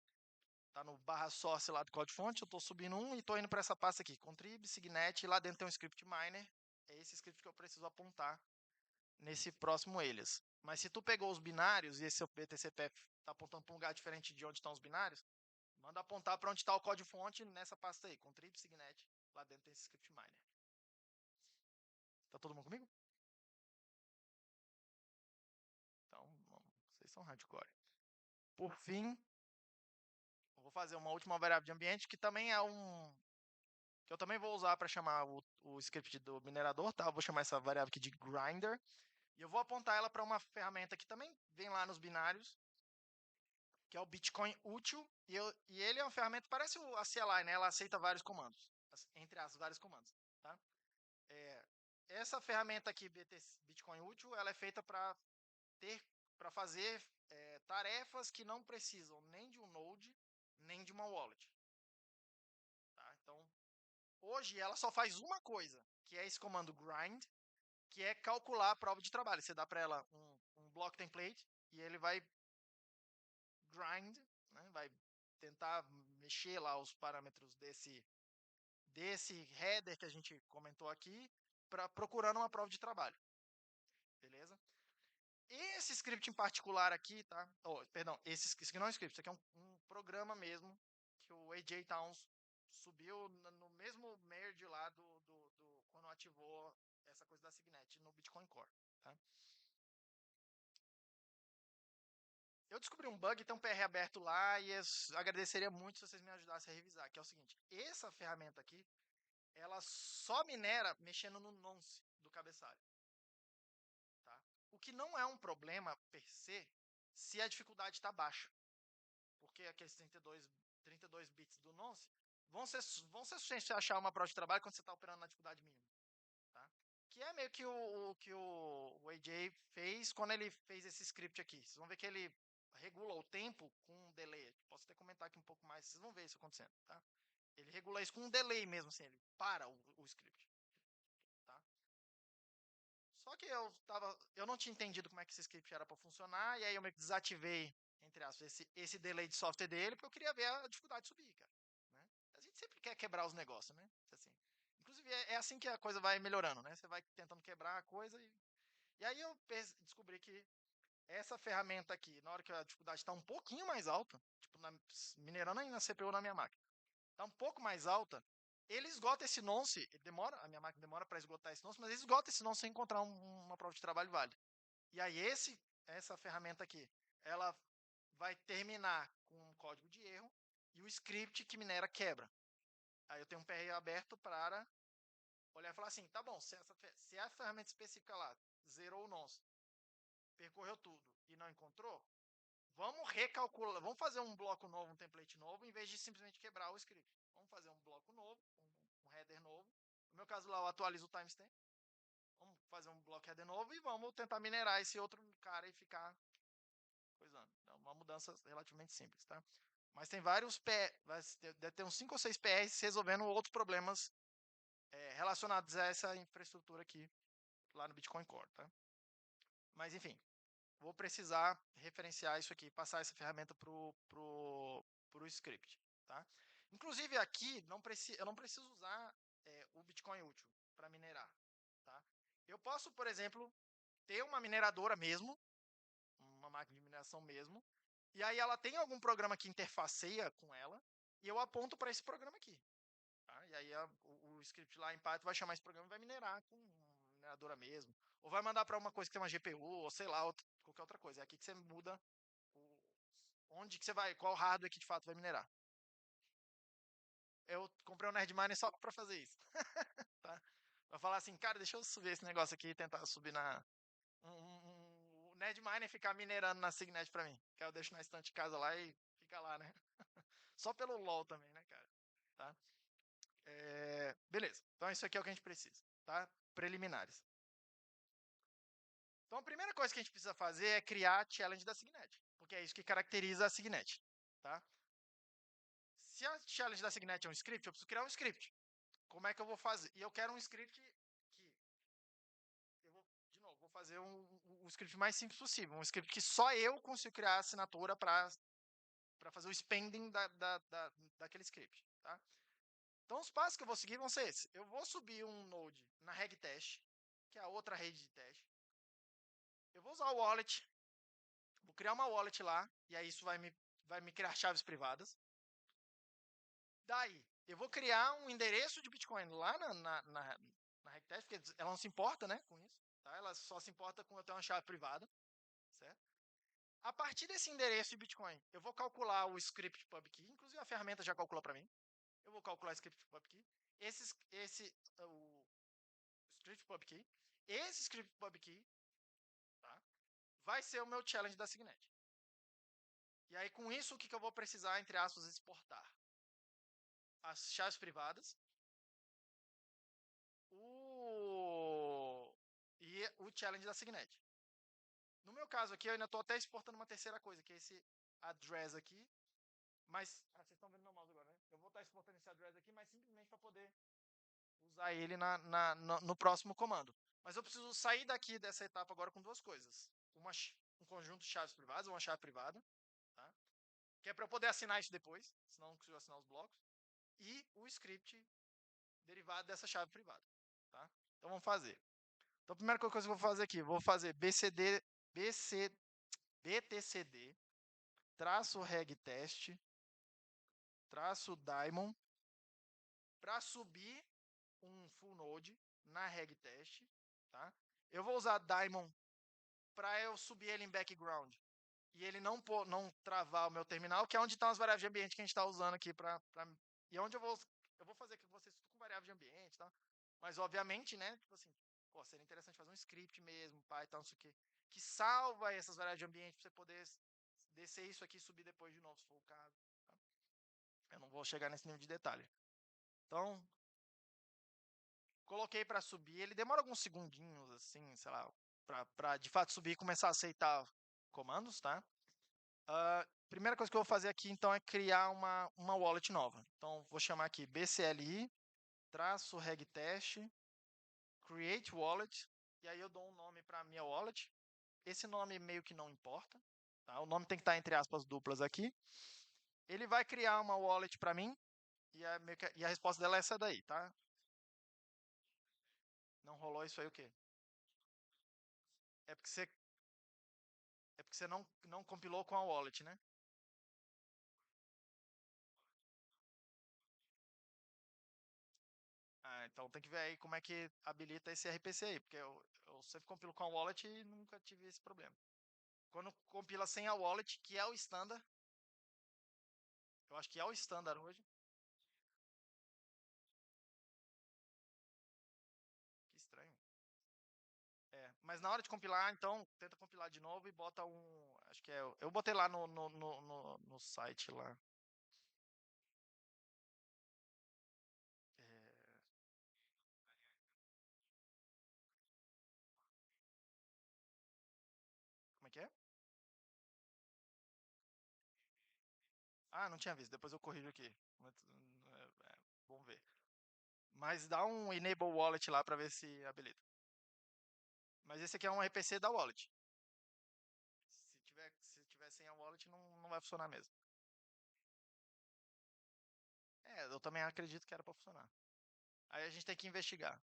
Tá no /source lá do código-fonte, eu estou subindo um e estou indo para essa pasta aqui, contrib, signet, e lá dentro tem um script miner. É esse script que eu preciso apontar nesse próximo alias. Mas se tu pegou os binários e esse seu BTC path está apontando para um lugar diferente de onde estão os binários, manda apontar para onde está o código-fonte nessa pasta aí, contrib, signet, lá dentro tem esse script miner. Tá todo mundo comigo? Então, vocês são hardcore. Por fim, eu vou fazer uma última variável de ambiente que também é que eu também vou usar para chamar o script do minerador, tá? Eu vou chamar essa variável aqui de grinder e eu vou apontar ela para uma ferramenta que também vem lá nos binários, que é o Bitcoin útil, e ele é uma ferramenta, parece a CLI, né? Ela aceita vários comandos, entre as vários comandos, tá? Essa ferramenta aqui, Bitcoin útil, ela é feita para fazer tarefas que não precisam nem de um node, nem de uma wallet. Tá? Então, hoje ela só faz uma coisa, que é esse comando grind, que é calcular a prova de trabalho. Você dá para ela um block template e ele vai grind, né? Vai tentar mexer lá os parâmetros desse header que a gente comentou aqui, procurando uma prova de trabalho. Beleza? Esse script em particular aqui, tá? Oh, perdão, esse aqui não é um script, isso aqui é um programa mesmo que o AJ Towns subiu no mesmo merge lá quando ativou essa coisa da Signet no Bitcoin Core, tá? Eu descobri um bug, tem um PR aberto lá e eu agradeceria muito se vocês me ajudassem a revisar, que é o seguinte, essa ferramenta aqui, ela só minera mexendo no nonce do cabeçalho. Tá? O que não é um problema per se, se a dificuldade está baixa. Porque aqueles 32 bits do nonce vão ser suficientes para achar uma prova de trabalho quando você está operando na dificuldade mínima. Tá? Que é meio que o AJ fez quando ele fez esse script aqui. Vocês vão ver que ele regula o tempo com um delay. Posso até comentar aqui um pouco mais, vocês vão ver isso acontecendo. Tá? Ele regula isso com um delay mesmo, assim, ele para o script. Tá? Só que eu não tinha entendido como é que esse script era para funcionar, e aí eu meio que desativei, entre aspas, esse delay de software dele, porque eu queria ver a dificuldade subir, cara. Né? A gente sempre quer quebrar os negócios, né? Assim. Inclusive, é assim que a coisa vai melhorando, né? Você vai tentando quebrar a coisa e aí eu descobri que essa ferramenta aqui, na hora que a dificuldade está um pouquinho mais alta, tipo, minerando aí na CPU na minha máquina, está um pouco mais alta, ele esgota esse nonce, a minha máquina demora para esgotar esse nonce, mas ele esgota esse nonce sem encontrar uma prova de trabalho válida. E aí essa ferramenta aqui, ela vai terminar com um código de erro e o script que minera quebra. Aí eu tenho um PR aberto para olhar e falar assim, tá bom, se a ferramenta específica lá zerou o nonce, percorreu tudo e não encontrou, vamos recalcular, vamos fazer um bloco novo, um template novo, em vez de simplesmente quebrar o script. Vamos fazer um bloco novo, um header novo. No meu caso lá, eu atualizo o timestamp. Vamos fazer um bloco header novo e vamos tentar minerar esse outro cara e ficar coisando. É uma mudança relativamente simples, tá? Mas tem vários deve ter uns 5 ou 6 PRs resolvendo outros problemas relacionados a essa infraestrutura aqui, lá no Bitcoin Core, tá? Mas enfim, vou precisar referenciar isso aqui, passar essa ferramenta pro script, tá? Inclusive aqui, eu não preciso usar o Bitcoin útil para minerar, tá? Eu posso, por exemplo, ter uma mineradora mesmo, uma máquina de mineração mesmo, e aí ela tem algum programa que interfaceia com ela, e eu aponto para esse programa aqui. Tá? E aí o script lá em Python vai chamar esse programa e vai minerar com uma mineradora mesmo. Ou vai mandar para uma coisa que tem uma GPU, ou sei lá, qualquer outra coisa. É aqui que você muda onde que você vai, qual hardware que de fato vai minerar. Eu comprei um Nerdminer só para fazer isso. Tá? Vai falar assim, cara, deixa eu subir esse negócio aqui e tentar subir o Nerdminer ficar minerando na Signet pra mim. Que aí eu deixo na estante de casa lá e fica lá, né? Só pelo LOL também, né, cara? Tá? Beleza. Então isso aqui é o que a gente precisa, tá? Preliminares. Então a primeira coisa que a gente precisa fazer é criar a challenge da Signet, porque é isso que caracteriza a Signet, tá? Se a challenge da Signet é um script, eu preciso criar um script. Como é que eu vou fazer? E eu quero um script que eu vou, de novo, vou fazer um script mais simples possível, um script que só eu consigo criar a assinatura para fazer o spending daquele script, tá? Então os passos que eu vou seguir vão ser esses. Eu vou subir um node na regtest, que é a outra rede de teste. Eu vou usar o wallet, vou criar uma wallet lá, e aí isso vai me criar chaves privadas. Daí, eu vou criar um endereço de Bitcoin lá na regtest, porque ela não se importa, né, com isso. Tá? Ela só se importa com eu ter uma chave privada, certo? A partir desse endereço de Bitcoin, eu vou calcular o script pubkey, inclusive a ferramenta já calcula para mim. Eu vou calcular o script pubkey. O script pubkey. Esse script pubkey, tá, vai ser o meu challenge da Signet. E aí, com isso, o que eu vou precisar, entre aspas, exportar? As chaves privadas, e o challenge da Signet. No meu caso aqui, eu ainda estou até exportando uma terceira coisa, que é esse address aqui. Mas, vocês estão vendo meu mouse agora, né? Eu vou estar exportando esse address aqui, mas simplesmente para poder usar ele no próximo comando. Mas eu preciso sair daqui dessa etapa agora com duas coisas. Um conjunto de chaves privadas, uma chave privada, tá? Que é para eu poder assinar isso depois, senão não consigo assinar os blocos. E o script derivado dessa chave privada, tá? Então vamos fazer. Então a primeira coisa que eu vou fazer aqui, vou fazer btcd traço regtest traço daemon para subir um full node na regtest, tá? Eu vou usar daemon para eu subir ele em background e ele não travar o meu terminal, que é onde estão as variáveis de ambiente que a gente está usando aqui e onde eu vou fazer aqui com vocês tudo com variável de ambiente, tá? Mas obviamente, né, tipo assim, pô, seria interessante fazer um script mesmo, Python, não sei o quê, que salva essas variáveis de ambiente para você poder descer isso aqui e subir depois de novo, se for o caso, tá? Eu não vou chegar nesse nível de detalhe. Então, coloquei para subir, ele demora alguns segundinhos, assim, sei lá, para de fato subir e começar a aceitar comandos, tá? Primeira coisa que eu vou fazer aqui, então, é criar uma wallet nova. Então, vou chamar aqui bcli, traço regtest, create wallet, e aí eu dou um nome para minha wallet. Esse nome meio que não importa, tá? O nome tem que estar entre aspas duplas aqui. Ele vai criar uma wallet para mim, e a resposta dela é essa daí, tá? Não rolou isso aí o quê? É porque você não compilou com a wallet, né? Ah, então tem que ver aí como é que habilita esse RPC aí, porque eu sempre compilo com a wallet e nunca tive esse problema. Quando compila sem a wallet, que é o standard, eu acho que é o standard hoje. Que estranho. Mas na hora de compilar, então, tenta compilar de novo e bota Acho que é. Eu botei lá no site lá. É, como é que é? Ah, não tinha visto. Depois eu corrijo aqui. Vamos ver. Mas dá um Enable Wallet lá pra ver se habilita. Mas esse aqui é um RPC da wallet. Se tiver sem a wallet, não vai funcionar mesmo. É, eu também acredito que era pra funcionar. Aí a gente tem que investigar.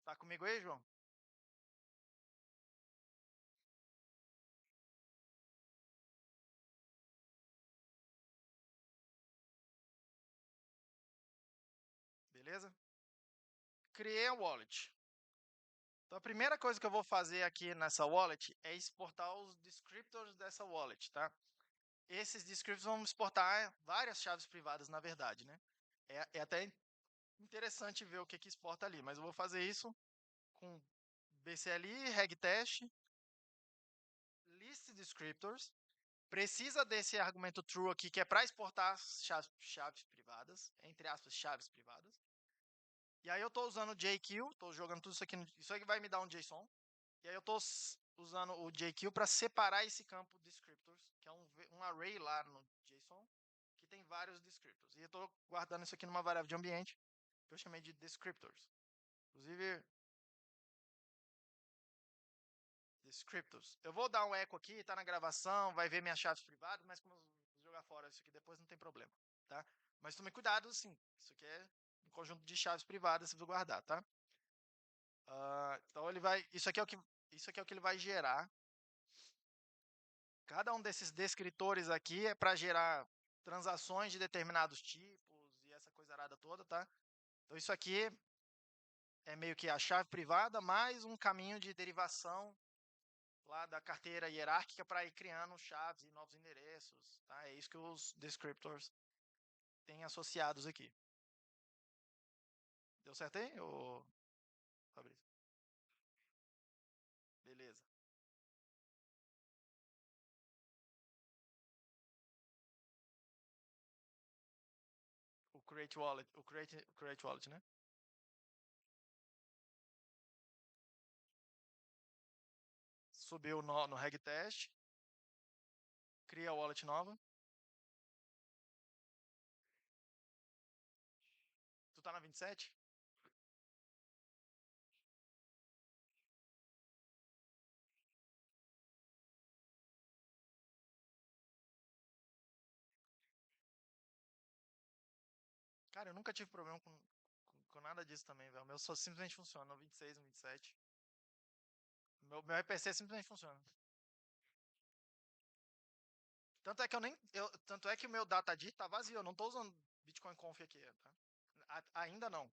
Tá comigo aí, João? Beleza? Criei a wallet. Então a primeira coisa que eu vou fazer aqui nessa wallet é exportar os descriptors dessa wallet, tá? Esses descriptors vão exportar várias chaves privadas, na verdade, né? É até interessante ver o que exporta ali, mas eu vou fazer isso com BCLI, regtest, list descriptors. Precisa desse argumento true aqui, que é para exportar chaves privadas, entre aspas, chaves privadas. E aí eu estou usando o JQ, estou jogando tudo isso aqui, isso aqui vai me dar um JSON. E aí eu estou usando o JQ para separar esse campo descriptors, que é um array lá no JSON, que tem vários descriptors. E eu estou guardando isso aqui numa variável de ambiente, que eu chamei de descriptors. Inclusive, descriptors. Eu vou dar um eco aqui, tá na gravação, vai ver minhas chaves privadas, mas como eu vou jogar fora isso aqui depois, não tem problema, tá? Mas tome cuidado, sim. Isso aqui é um conjunto de chaves privadas, você vai guardar, tá? Então ele vai, isso aqui é o que ele vai gerar. Cada um desses descritores aqui é para gerar transações de determinados tipos e essa coisa arada toda, tá? Então isso aqui é meio que a chave privada mais um caminho de derivação lá da carteira hierárquica para ir criando chaves e novos endereços, tá? É isso que os descriptors têm associados aqui. Deu certo aí, ô Fabrício? Beleza. O create wallet, né? Subiu no regtest, cria a wallet nova. Tu tá na 27? Cara, eu nunca tive problema com nada disso também, velho. O meu só simplesmente funciona no 26, no 27. Meu EPC simplesmente funciona. Tanto é que eu nem. Tanto é que o meu DataD tá vazio. Eu não tô usando Bitcoin Conf aqui, tá? Ainda não.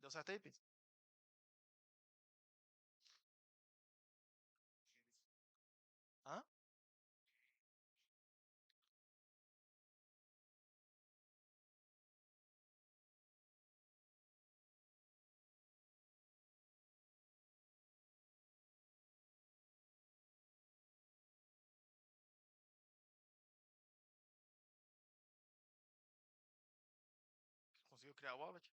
Deu certo aí, Pix? Hã? Conseguiu criar o wallet?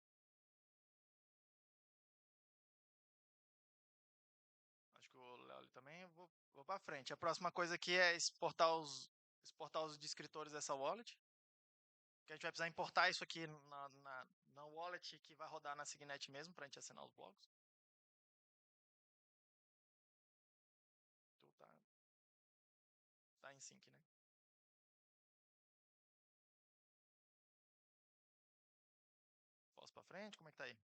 Acho que o Léo ali também. Eu vou pra frente. A próxima coisa aqui é exportar os descritores dessa wallet. Que a gente vai precisar importar isso aqui na wallet que vai rodar na Signet mesmo, pra gente assinar os blocos. Então tá em sync, né? Posso pra frente? Como é que tá aí?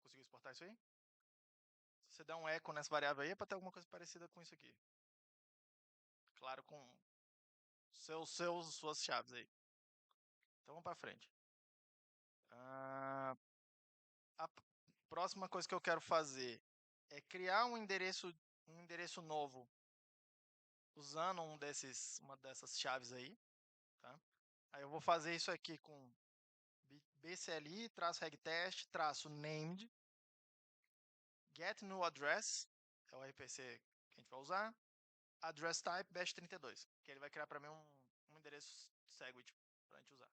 Conseguiu exportar isso aí? Se você der um eco nessa variável aí, é pra ter alguma coisa parecida com isso aqui. Claro, com suas chaves aí. Então vamos pra frente. A próxima coisa que eu quero fazer é criar um endereço novo usando uma dessas chaves aí, tá? Aí eu vou fazer isso aqui com bcli, traço regtest, traço named, get new address, é o RPC que a gente vai usar, address type bash32, que ele vai criar para mim um endereço SegWit para a gente usar.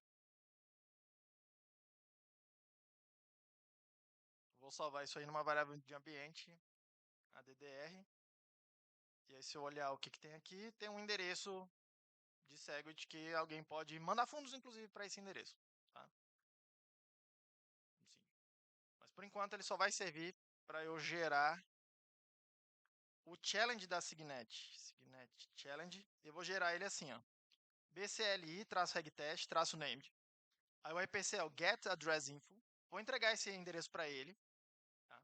Vou salvar isso aí numa variável de ambiente, addr. E aí se eu olhar o que tem aqui, tem um endereço de SegWit que alguém pode mandar fundos, inclusive, para esse endereço. Tá? Sim. Mas por enquanto ele só vai servir para eu gerar o challenge da Signet. Signet challenge. Eu vou gerar ele assim, ó. bcli-regtest-named. Aí o RPC é o getAddressInfo. Vou entregar esse endereço para ele. Tá?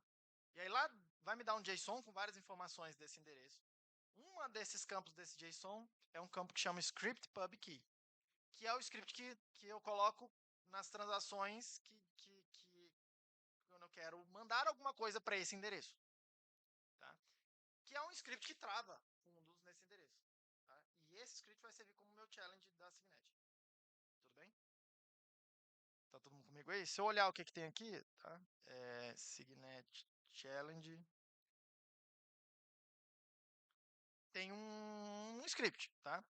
E aí lá vai me dar um JSON com várias informações desse endereço. Um desses campos desse JSON é um campo que chama script_pub_key, que é o script que eu coloco nas transações quando eu quero mandar alguma coisa para esse endereço. Tá? Que é um script que trava fundos nesse endereço. Tá? E esse script vai servir como meu challenge da Signet. Tudo bem? Tá todo mundo comigo aí? Se eu olhar o que tem aqui, tá? Signet challenge. Tem um script, tá?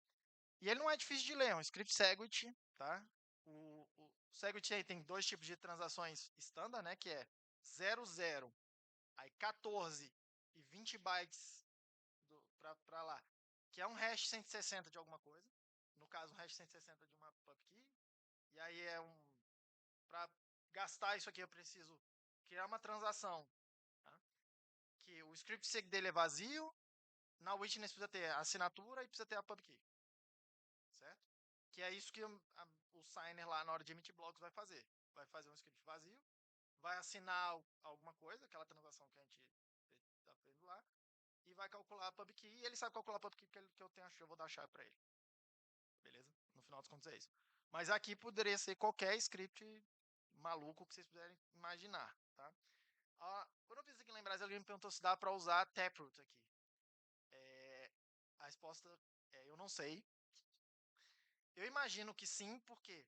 E ele não é difícil de ler, é um script SegWit, tá? O SegWit aí tem dois tipos de transações standard, né? Que é 00, aí 14 e 20 bytes para lá, que é um hash 160 de alguma coisa. No caso, um hash 160 de uma pubkey. E aí para gastar isso aqui eu preciso criar uma transação, tá? Que o script seg dele é vazio, na witness precisa ter a assinatura e precisa ter a pubkey. Certo? Que é isso que o signer lá na hora de emitir blocos vai fazer. Vai fazer um script vazio, vai assinar alguma coisa, aquela transação que a gente está fazendo lá, e vai calcular a pubkey, e ele sabe calcular a pubkey que eu tenho a chave, eu vou dar a chave para ele. Beleza? No final dos contos é isso. Mas aqui poderia ser qualquer script maluco que vocês puderem imaginar, tá? Quando eu fiz aqui lá em Brasília, alguém me perguntou se dá para usar Taproot aqui. A resposta é eu não sei. Eu imagino que sim, por quê?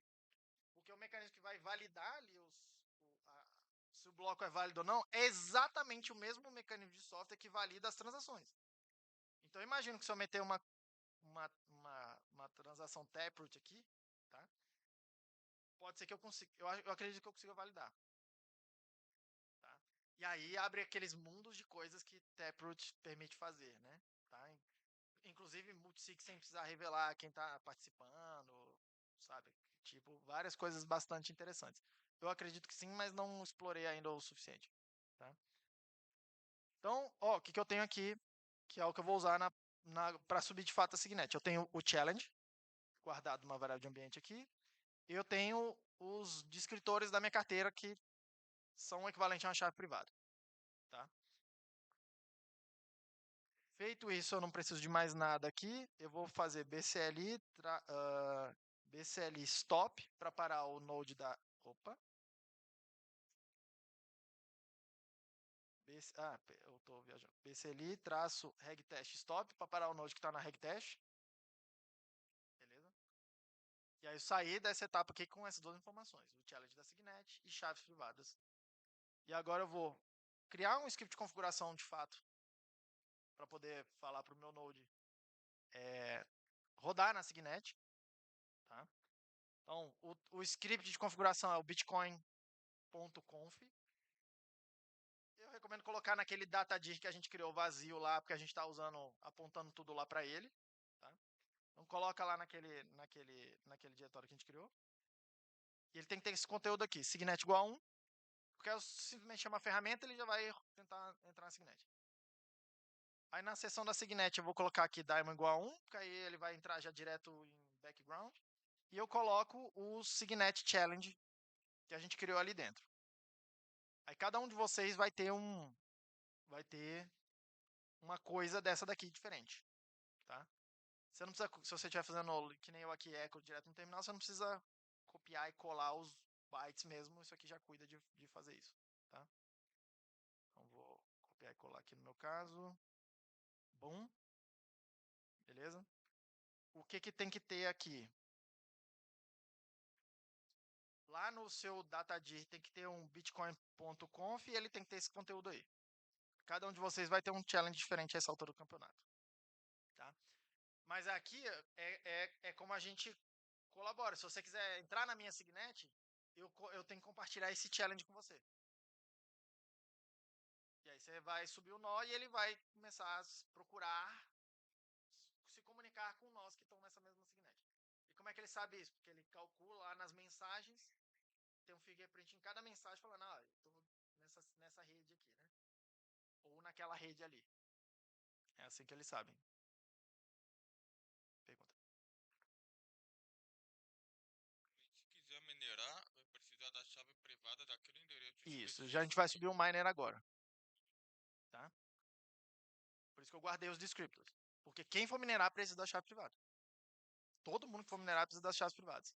Porque o mecanismo que vai validar ali se o bloco é válido ou não é exatamente o mesmo mecanismo de software que valida as transações. Então eu imagino que se eu meter uma transação Taproot aqui, tá? Pode ser que eu consiga. Eu acredito que eu consiga validar. Tá? E aí abre aqueles mundos de coisas que Taproot permite fazer, né? Tá? Inclusive multisig sem precisar revelar quem está participando, sabe? Tipo, várias coisas bastante interessantes. Eu acredito que sim, mas não explorei ainda o suficiente. Tá? Então, ó, o que eu tenho aqui, que é o que eu vou usar para subir de fato a Signet. Eu tenho o challenge, guardado numa variável de ambiente aqui. E eu tenho os descritores da minha carteira, que são o equivalente a uma chave privada. Tá? Feito isso, eu não preciso de mais nada aqui. Eu vou fazer bcli stop para parar o node da... Opa. Eu estou viajando. bcli traço regtest stop para parar o node que está na regtest. Beleza? E aí eu saí dessa etapa aqui com essas duas informações. O challenge da Signet e chaves privadas. E agora eu vou criar um script de configuração de fato para poder falar para o meu node rodar na Signet. Tá? Então, o script de configuração é o bitcoin.conf. Eu recomendo colocar naquele datadir que a gente criou vazio lá, porque a gente está apontando tudo lá para ele. Tá? Então, coloca lá naquele diretório que a gente criou. E ele tem que ter esse conteúdo aqui, Signet igual a 1, porque eu simplesmente chamo a ferramenta e ele já vai tentar entrar na Signet. Aí na seção da Signet eu vou colocar aqui daemon igual a 1, porque aí ele vai entrar já direto em background. E eu coloco o Signet Challenge que a gente criou ali dentro. Aí cada um de vocês vai ter uma coisa dessa daqui diferente, tá? Você não precisa, se você estiver fazendo que nem eu aqui, echo direto no terminal, você não precisa copiar e colar os bytes mesmo, isso aqui já cuida de fazer isso, tá? Então vou copiar e colar aqui no meu caso. Bom. Beleza? O que que tem que ter aqui? Lá no seu datadir tem que ter um bitcoin.conf e ele tem que ter esse conteúdo aí. Cada um de vocês vai ter um challenge diferente a essa altura do campeonato. Tá? Mas aqui é como a gente colabora. Se você quiser entrar na minha Signet, eu tenho que compartilhar esse challenge com você. E aí você vai subir o nó e ele vai começar a procurar se comunicar com nós que estão nessa mesma Signet. E como é que ele sabe isso? Porque ele calcula lá nas mensagens, tem um fingerprint em cada mensagem falando, eu tô nessa rede aqui, né? Ou naquela rede ali. É assim que eles sabem. Pergunta. Se quiser minerar, vai precisar da chave privada daquele endereço Isso, já a gente vai subir o miner agora. Tá? Por isso que eu guardei os descriptors. Porque quem for minerar precisa da chave privada. Todo mundo que for minerar precisa das chaves privadas.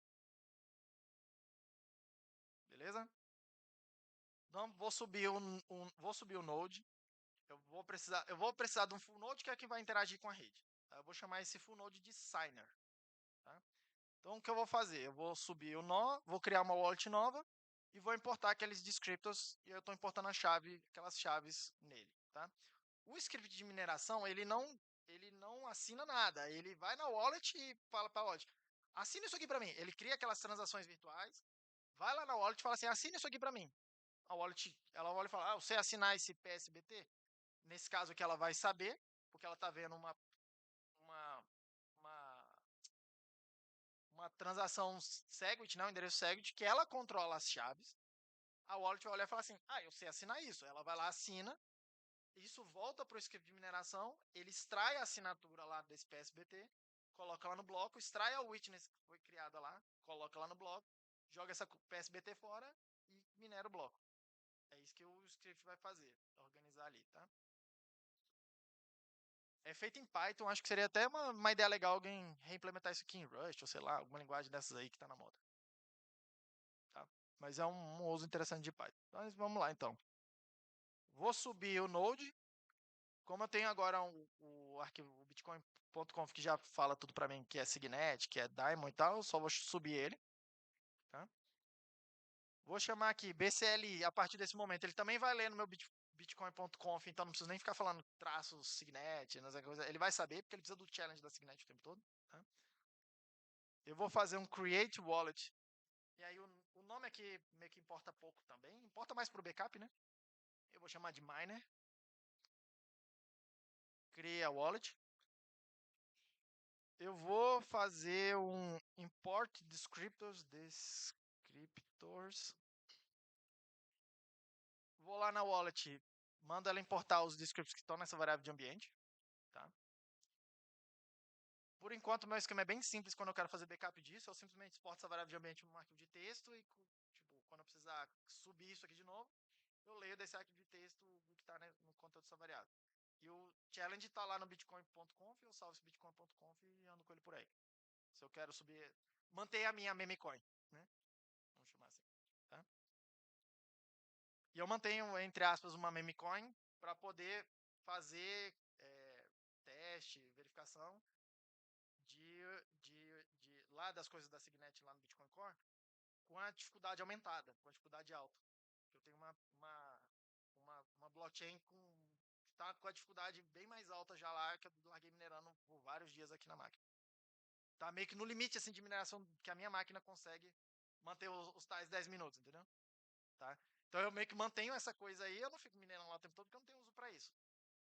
Beleza? Então vou subir vou subir o node. Eu vou precisar de um full node que é quem vai interagir com a rede. Tá? Eu vou chamar esse full node de signer. Tá? Então o que eu vou fazer? Eu vou subir o nó, vou criar uma wallet nova e vou importar aqueles descriptors e eu estou importando aquelas chaves nele. Tá? O script de mineração, ele não assina nada. Ele vai na wallet e fala para a wallet, assina isso aqui para mim. Ele cria aquelas transações virtuais, vai lá na wallet e fala assim, assina isso aqui para mim. A wallet, ela olha e fala, você assinar esse PSBT? Nesse caso aqui ela vai saber, porque ela está vendo uma, uma, uma transação Segwit, um endereço Segwit, que ela controla as chaves. A wallet vai olhar e falar assim, eu sei assinar isso. Ela vai lá, assina, isso volta para o script de mineração, ele extrai a assinatura lá desse PSBT, coloca lá no bloco, extrai a witness que foi criada lá, coloca lá no bloco, joga essa PSBT fora e minera o bloco. É isso que o script vai fazer, organizar ali, tá? É feito em Python, acho que seria até uma ideia legal alguém reimplementar isso aqui em Rust, ou sei lá, alguma linguagem dessas aí que tá na moda. Tá? Mas é um uso interessante de Python. Mas vamos lá, então. Vou subir o Node. Como eu tenho agora o arquivo o bitcoin.conf que já fala tudo para mim, que é Signet, que é Daemon e tal, eu só vou subir ele. Tá? Vou chamar aqui BCLI, a partir desse momento. Ele também vai ler no meu bitcoin.conf, então não preciso nem ficar falando traços Signet, ele vai saber, porque ele precisa do challenge da Signet o tempo todo. Tá? Eu vou fazer um create wallet. E aí o nome aqui meio que importa pouco também. Importa mais pro backup, né? Eu vou chamar de miner. Cria wallet. Eu vou fazer um import descriptors. Vou lá na wallet, mando ela importar os descriptors que estão nessa variável de ambiente. Tá? Por enquanto, meu esquema é bem simples quando eu quero fazer backup disso. Eu simplesmente exporto essa variável de ambiente num arquivo de texto e, tipo, quando eu precisar subir isso aqui de novo, eu leio desse arquivo de texto o que está no conteúdo dessa variável. E o challenge está lá no bitcoin.conf, eu salvo esse bitcoin.conf e ando com ele por aí. Se eu quero subir, manter a minha memecoin, né? Vamos chamar assim, tá? E eu mantenho, entre aspas, uma memecoin para poder fazer teste, verificação de lá das coisas da Signet lá no Bitcoin Core com a dificuldade aumentada, com a dificuldade alta. Eu tenho uma blockchain tá com a dificuldade bem mais alta já lá, que eu larguei minerando por vários dias aqui na máquina. Tá meio que no limite assim de mineração que a minha máquina consegue manter os tais 10 minutos, entendeu? Tá? Então eu meio que mantenho essa coisa aí, eu não fico minerando lá o tempo todo porque eu não tenho uso para isso.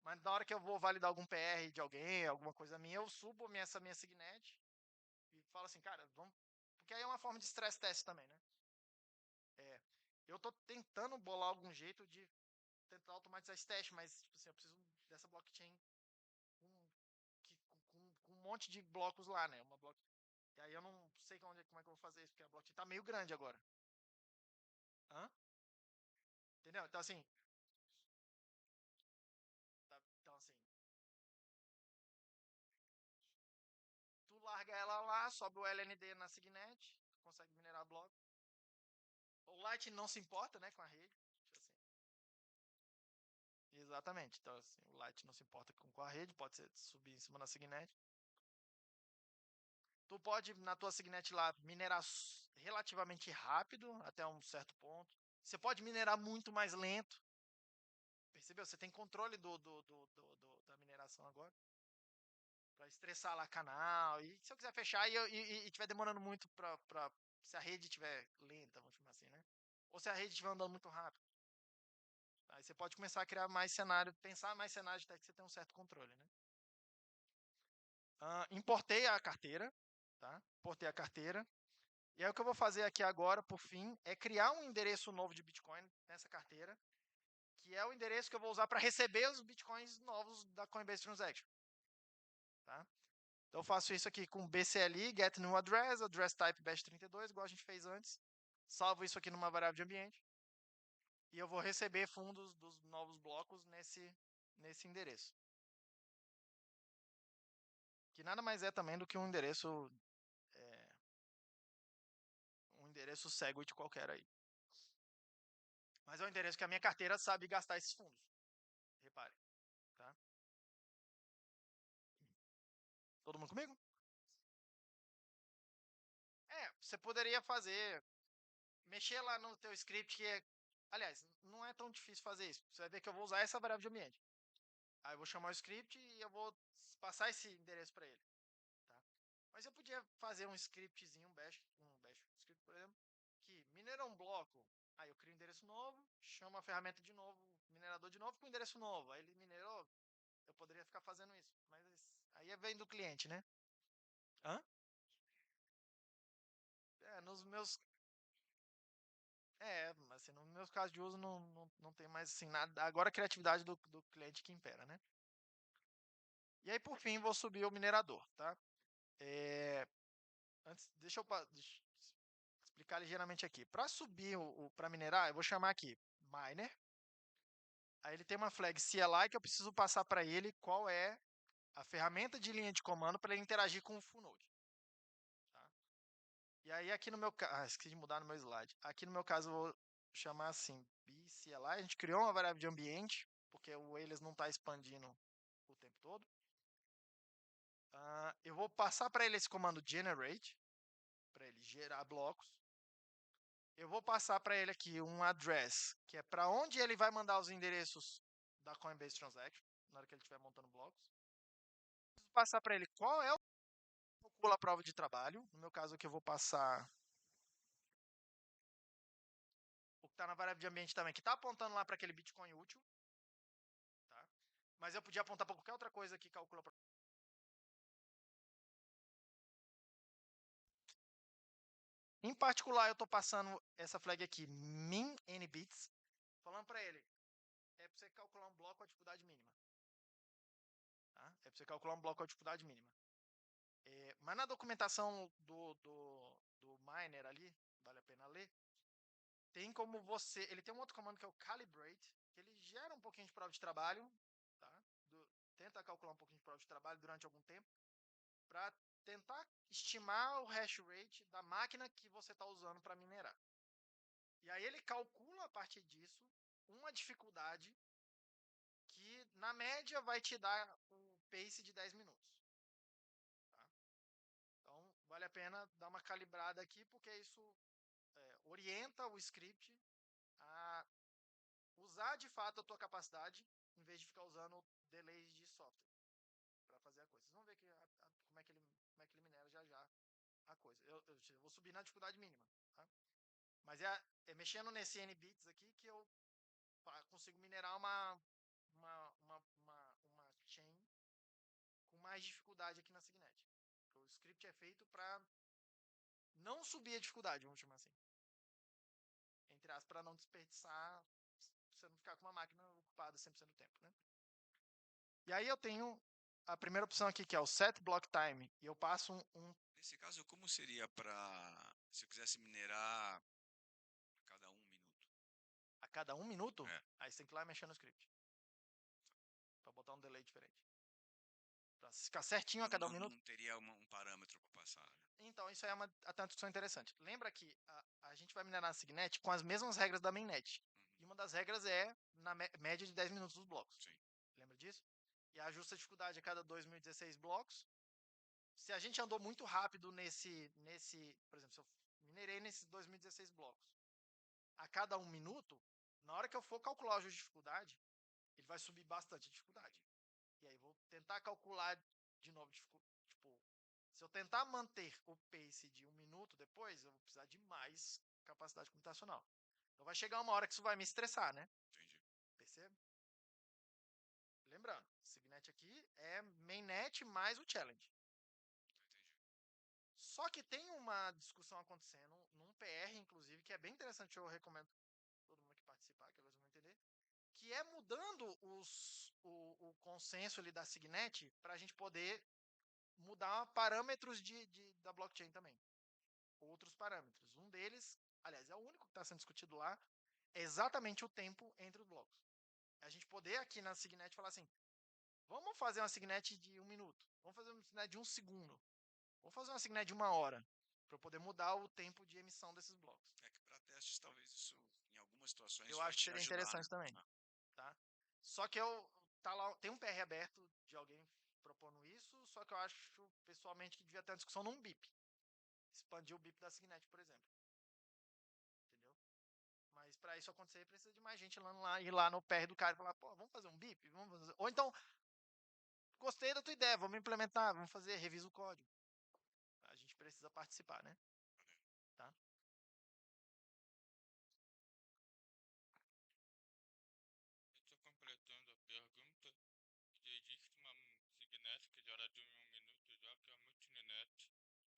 Mas na hora que eu vou validar algum PR de alguém, alguma coisa minha, eu subo essa minha Signet e falo assim, cara, vamos. Porque aí é uma forma de stress test também, né? Eu tô tentando bolar algum jeito de tentar automatizar esse teste, mas tipo assim, eu preciso dessa blockchain com um monte de blocos lá, né? E aí eu não sei como é que eu vou fazer isso, porque a blockchain tá meio grande agora. Hã? Entendeu? Então assim. Então assim. Tu larga ela lá, sobe o LND na Signet, tu consegue minerar bloco. O Light não se importa, né, com a rede. Tipo assim. Exatamente. Então, assim, o Light não se importa com a rede, pode ser subir em cima da Signet. Tu pode, na tua Signet lá, minerar relativamente rápido, até um certo ponto. Você pode minerar muito mais lento. Percebeu? Você tem controle da mineração agora. Pra estressar lá canal. E se eu quiser fechar e tiver demorando muito se a rede estiver lenta, vamos chamar assim, né? Ou se a rede estiver andando muito rápido. Aí você pode começar a criar mais cenário, pensar mais cenários até que você tenha um certo controle, né? Importei a carteira, tá? Importei a carteira. E aí o que eu vou fazer aqui agora, por fim, é criar um endereço novo de Bitcoin nessa carteira, que é o endereço que eu vou usar para receber os Bitcoins novos da Coinbase Transaction. Tá? Então eu faço isso aqui com BCLI, get new address, address type bash32, igual a gente fez antes. Salvo isso aqui numa variável de ambiente. E eu vou receber fundos dos novos blocos nesse endereço. Que nada mais é também do que um endereço Segwit qualquer aí. Mas é um endereço que a minha carteira sabe gastar esses fundos. Repare. Tá? Todo mundo comigo? Você poderia fazer, mexer lá no teu script que é, aliás, não é tão difícil fazer isso. Você vai ver que eu vou usar essa variável de ambiente. Aí eu vou chamar o script e eu vou passar esse endereço para ele. Tá? Mas eu podia fazer um scriptzinho, um bash script, por exemplo, que minera um bloco. Aí eu crio um endereço novo, chamo a ferramenta de novo, minerador de novo com endereço novo. Aí ele minerou, eu poderia ficar fazendo isso. Mas aí vem do cliente, né? Hã? Nos meus. Assim, nos meus casos de uso não tem mais assim nada. Agora a criatividade do cliente que impera, né? E aí, por fim, vou subir o minerador, tá? Deixa eu explicar ligeiramente aqui. Para subir para minerar, eu vou chamar aqui miner. Aí ele tem uma flag CLI que eu preciso passar para ele qual é a ferramenta de linha de comando para ele interagir com o full node. Tá? E aí aqui no meu caso, esqueci de mudar no meu slide. Aqui no meu caso eu vou chamar assim bcli. A gente criou uma variável de ambiente porque o Alias não está expandindo o tempo todo. Eu vou passar para ele esse comando generate para ele gerar blocos. Eu vou passar para ele aqui um address, que é para onde ele vai mandar os endereços da Coinbase Transaction, na hora que ele estiver montando blocos. Preciso passar para ele qual é o calcula a prova de trabalho. No meu caso aqui eu vou passar o que está na variável de ambiente também, que está apontando lá para aquele Bitcoin útil. Tá? Mas eu podia apontar para qualquer outra coisa que calcula a prova. Em particular, eu estou passando essa flag aqui, min nbits, falando para ele, é para você calcular um bloco com a dificuldade mínima. Tá? É para você calcular um bloco com a dificuldade mínima. Mas na documentação do miner ali, vale a pena ler, tem como você... Ele tem um outro comando que é o calibrate, que ele gera um pouquinho de prova de trabalho, tá? Tenta calcular um pouquinho de prova de trabalho durante algum tempo, para tentar estimar o hash rate da máquina que você está usando para minerar. E aí ele calcula a partir disso uma dificuldade que, na média, vai te dar o pace de 10 minutos. Tá? Então, vale a pena dar uma calibrada aqui, porque isso orienta o script a usar de fato a tua capacidade, em vez de ficar usando delays de software para fazer a coisa. Vocês vão ver como é que ele minera já a coisa. Eu vou subir na dificuldade mínima. Tá? Mas é mexendo nesse nbits aqui que eu consigo minerar uma chain com mais dificuldade aqui na Signet. O script é feito para não subir a dificuldade, vamos chamar assim. Entre aspas, para não desperdiçar, você não ficar com uma máquina ocupada 100% do tempo, né? E aí eu tenho a primeira opção aqui, que é o set block time, e eu passo Nesse caso, como seria para se eu quisesse minerar a cada 1 minuto? a cada 1 minuto? É. Aí você tem que ir lá mexer no script. Para botar um delay diferente. Para ficar certinho a cada 1 minuto. Não teria um parâmetro para passar. Né? Então, isso aí é até uma discussão interessante. Lembra que a gente vai minerar a Signet com as mesmas regras da mainnet. E uma das regras é na média de 10 minutos dos blocos. Sim. Lembra disso? E ajusta a dificuldade a cada 2016 blocos. se a gente andou muito rápido por exemplo, se eu minerei nesses 2016 blocos, a cada 1 minuto, na hora que eu for calcular o ajuste de dificuldade, ele vai subir bastante a dificuldade. E aí vou tentar calcular de novo, tipo, se eu tentar manter o pace de 1 minuto depois, eu vou precisar de mais capacidade computacional. Então vai chegar uma hora que isso vai me estressar, né? Entendi. Percebe? Lembrando, o Signet aqui é mainnet mais o challenge. Entendi. Só que tem uma discussão acontecendo, num PR, inclusive, que é bem interessante, eu recomendo todo mundo que participar, que vocês vão entender, que é mudando o consenso ali da Signet para a gente poder mudar parâmetros da blockchain também. Outros parâmetros. Um deles, aliás, é o único que está sendo discutido lá, é exatamente o tempo entre os blocos. A gente poder aqui na Signet falar assim, vamos fazer uma Signet de 1 minuto, vamos fazer uma Signet de 1 segundo, vamos fazer uma Signet de 1 hora, para eu poder mudar o tempo de emissão desses blocos. É que para testes, talvez isso, em algumas situações, Eu vai acho que te seria ajudar, interessante né? também. Ah, Tá? Só que tá lá, tem um PR aberto de alguém propondo isso, só que eu acho, pessoalmente, que devia ter uma discussão num BIP. Expandir o BIP da Signet, por exemplo. Entendeu? Mas para isso acontecer, precisa de mais gente ir lá no PR do cara e falar, pô, vamos fazer um BIP? Vamos fazer... Ou então, gostei da tua ideia, vamos implementar, vamos fazer, revisa o código. A gente precisa participar, né? Tá? Só completando a pergunta, já existe uma Signet que já era de 1 minuto já, que é a Mutinenet.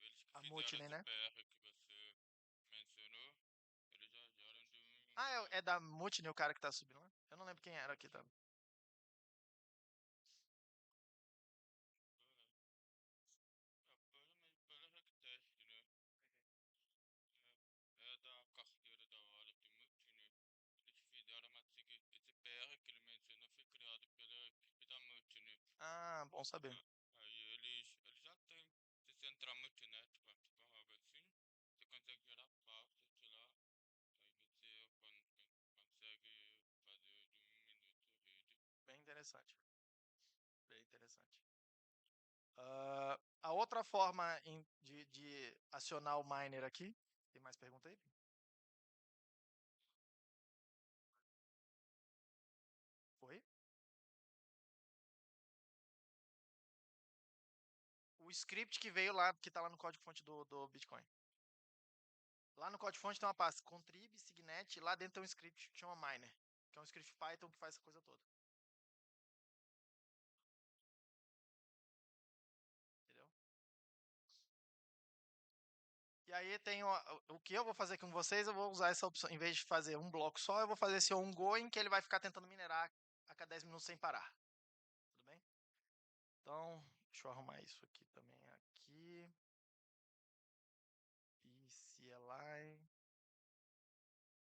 Eles que A fizeram Mutiny, esse né? PR que você mencionou, eles já eram de 1 Ah, minuto. é da Mutiny o cara que tá subindo lá? Eu não lembro quem era aqui, tá? Mas para Hacktest, né? É da carteira da hora de Mutiny. Eles fizeram esse PR que ele mencionou foi criado pela equipe da Mutiny. Ah, bom saber. Aí eles já têm, se você entrar Multinet, tipo algo assim, você consegue gerar pautas de lá, aí você consegue fazer de 1 minuto rede. Bem interessante. Bem interessante. A outra forma de acionar o miner aqui. Tem mais pergunta aí? Foi? O script que veio lá, que está lá no código-fonte do Bitcoin. Lá no código-fonte tem uma pasta contrib, signet, e lá dentro tem um script que chama miner, que é um script Python que faz essa coisa toda. Entendeu? E aí tem o que eu vou fazer com vocês, eu vou usar essa opção, em vez de fazer um bloco só, eu vou fazer esse ongoing, que ele vai ficar tentando minerar a cada 10 minutos sem parar. Tudo bem? Então, deixa eu arrumar isso aqui também. Aqui. PCLI.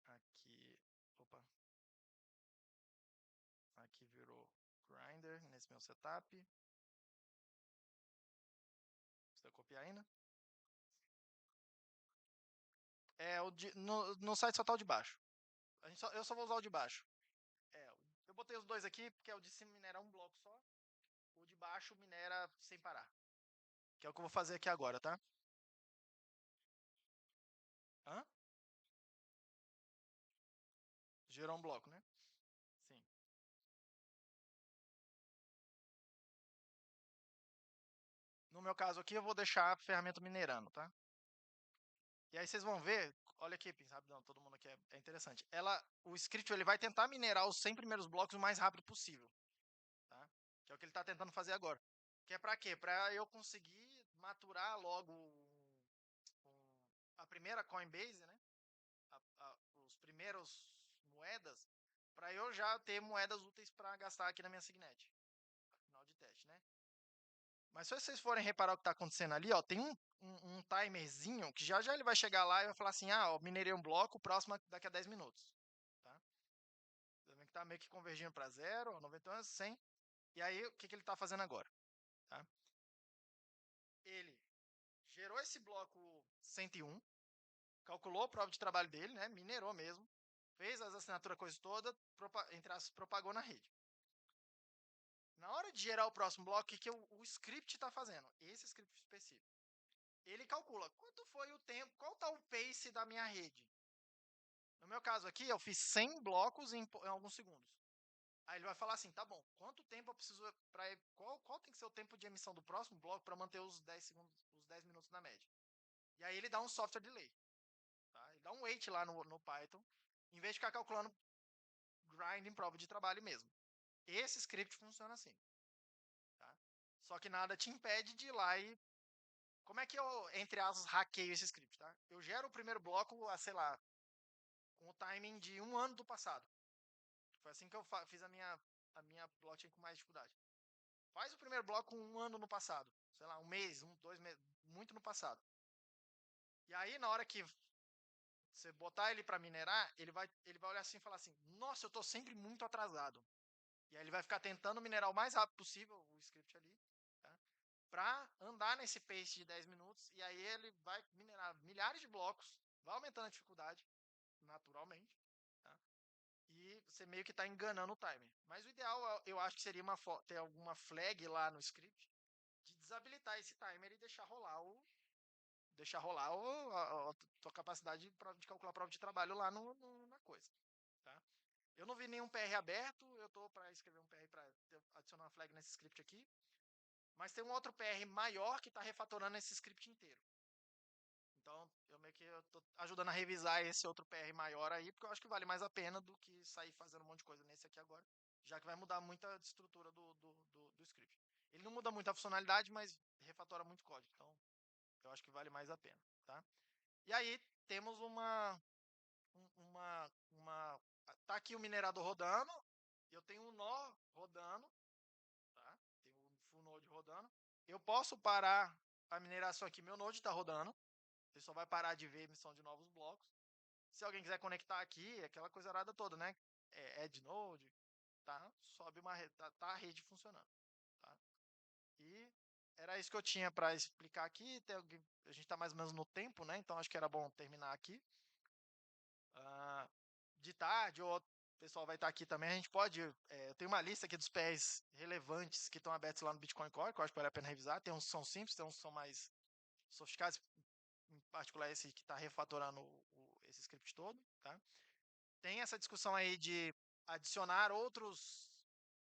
Aqui. Opa. Aqui virou Grindr nesse meu setup. Precisa copiar ainda? No site só tá o de baixo. Eu só vou usar o de baixo. Eu botei os dois aqui porque o de cima minera um bloco só. O de baixo minera sem parar. Que é o que eu vou fazer aqui agora, tá? Hã? Gerou um bloco, né? Sim. No meu caso aqui, eu vou deixar a ferramenta minerando, tá? E aí vocês vão ver, olha aqui, rapidão, todo mundo aqui é interessante. O script ele vai tentar minerar os 100 primeiros blocos o mais rápido possível, tá? Que é o que ele está tentando fazer agora. Que é para quê? Para eu conseguir maturar logo a primeira Coinbase, né? Os primeiros moedas, para eu já ter moedas úteis para gastar aqui na minha Signet. Final de teste, né? Mas se vocês forem reparar o que está acontecendo ali, ó, tem um timerzinho que já já ele vai chegar lá e vai falar assim, ó, minerei um bloco, o próximo daqui a 10 minutos. Tá? Também que está meio que convergindo para 0, 91, 100. E aí, o que ele está fazendo agora? Tá? Ele gerou esse bloco 101, calculou a prova de trabalho dele, né? Minerou mesmo, fez as assinaturas, coisa toda, entre as propagou na rede. Na hora de gerar o próximo bloco, o que, que o script está fazendo? Esse script específico. Ele calcula quanto foi o tempo, qual está o pace da minha rede. No meu caso aqui, eu fiz 100 blocos em alguns segundos. Aí ele vai falar assim, tá bom, quanto tempo eu preciso para qual tem que ser o tempo de emissão do próximo bloco para manter os 10 segundos, os 10 minutos na média. E aí ele dá um software delay, tá? Ele dá um wait lá no Python, em vez de ficar calculando grind em prova de trabalho mesmo. Esse script funciona assim, tá? Só que nada te impede de ir lá e como é que eu, entre aspas, hackeio esse script, tá? Eu gero o primeiro bloco, sei lá, com o timing de 1 ano do passado. Foi assim que eu fiz a minha blockchain com mais dificuldade. Faz o primeiro bloco com 1 ano no passado. Sei lá, 1 mês, 2 meses, muito no passado. E aí, na hora que você botar ele para minerar, ele vai olhar assim e falar assim, nossa, eu estou sempre muito atrasado. E aí ele vai ficar tentando minerar o mais rápido possível, o script ali, tá? Para andar nesse pace de 10 minutos, e aí ele vai minerar milhares de blocos, vai aumentando a dificuldade, naturalmente, tá? E você meio que está enganando o timer. Mas o ideal, eu acho que seria ter alguma flag lá no script de desabilitar esse timer e deixar rolar a tua capacidade de calcular a prova de trabalho lá na coisa, tá? Eu não vi nenhum PR aberto, eu estou para escrever um PR para adicionar uma flag nesse script aqui, mas tem um outro PR maior que está refatorando esse script inteiro. Então, eu meio que estou ajudando a revisar esse outro PR maior aí, porque eu acho que vale mais a pena do que sair fazendo um monte de coisa nesse aqui agora, já que vai mudar muita estrutura do script. Ele não muda muito a funcionalidade, mas refatora muito código, então eu acho que vale mais a pena, tá? E aí temos tá aqui o minerador rodando, eu tenho um nó rodando, tá? Tem um full node rodando. Eu posso parar a mineração aqui, meu node está rodando, ele só vai parar de ver emissão de novos blocos. Se alguém quiser conectar aqui, aquela coisa arada toda, né? Add node, tá? Sobe uma rede, tá a rede funcionando, tá? E era isso que eu tinha para explicar aqui. A gente está mais ou menos no tempo, né? Então acho que era bom terminar aqui. De tarde, ou o pessoal vai estar aqui também. A gente pode. Eu tenho uma lista aqui dos PRs relevantes que estão abertos lá no Bitcoin Core, que eu acho que vale a pena revisar. Tem uns que são simples, tem uns que são mais sofisticados, em particular esse que está refatorando esse script todo, tá? Tem essa discussão aí de adicionar outros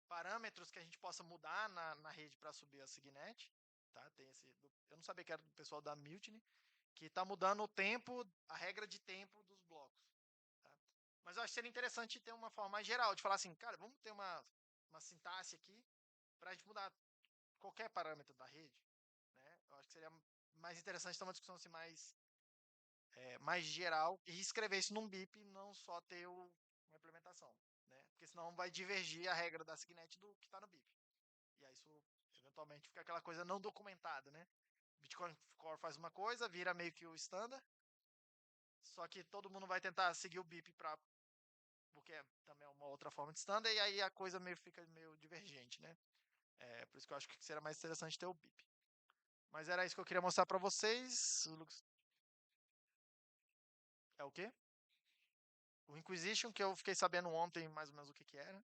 parâmetros que a gente possa mudar na rede para subir a Signet, tá? Eu não sabia que era do pessoal da Mutiny, que está mudando o tempo, a regra de tempo dos blocos, tá? Mas eu acho que seria interessante ter uma forma mais geral, de falar assim, cara, vamos ter uma sintaxe aqui para a gente mudar qualquer parâmetro da rede, né? Eu acho que seria mais interessante ter uma discussão assim mais geral e escrever isso num BIP, não só ter uma implementação, né? Porque senão vai divergir a regra da Signet do que está no BIP. E aí isso, eventualmente, fica aquela coisa não documentada, né? Bitcoin Core faz uma coisa, vira meio que o standard, só que todo mundo vai tentar seguir o BIP porque também é uma outra forma de standard, e aí a coisa fica meio divergente, né? Por isso que eu acho que será mais interessante ter o BIP. Mas era isso que eu queria mostrar para vocês. É o quê? O Inquisition, que eu fiquei sabendo ontem mais ou menos o que era.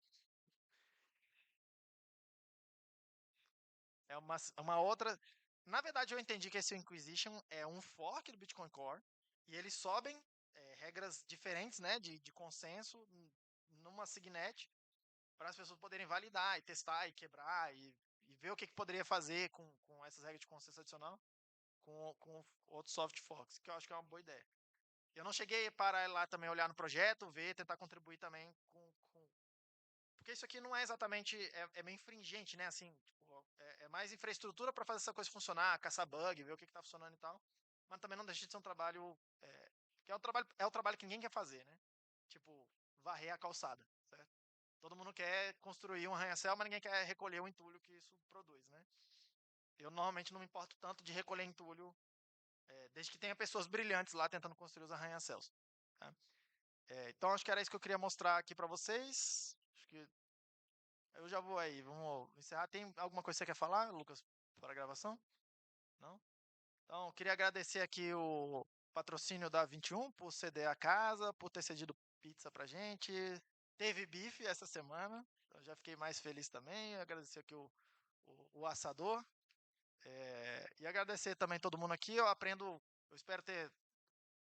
É uma outra. Na verdade, eu entendi que esse Inquisition é um fork do Bitcoin Core. E eles sobem regras diferentes, né, de consenso numa Signet para as pessoas poderem validar e testar e quebrar e ver o que poderia fazer com essas regras de consenso adicional com outros soft forks, que eu acho que é uma boa ideia. Eu não cheguei para lá também olhar no projeto, ver, tentar contribuir também porque isso aqui não é exatamente, é meio infringente, né, assim, tipo, é mais infraestrutura para fazer essa coisa funcionar, caçar bug, ver o que está funcionando e tal, mas também não deixa de ser um trabalho, que é o trabalho que ninguém quer fazer, né, tipo, varrer a calçada, certo? Todo mundo quer construir um arranha-céu, mas ninguém quer recolher o entulho que isso produz, né? Eu normalmente não me importo tanto de recolher entulho, desde que tenha pessoas brilhantes lá tentando construir os arranha-céus, tá? Então acho que era isso que eu queria mostrar aqui para vocês. Acho que eu já vou aí, vamos encerrar. Tem alguma coisa que você quer falar, Lucas, para a gravação? Não? Então, eu queria agradecer aqui o patrocínio da 21 por ceder a casa, por ter cedido pizza pra gente. teve bife essa semana, então já fiquei mais feliz também. Agradecer aqui o assador. E agradecer também todo mundo aqui. Eu espero ter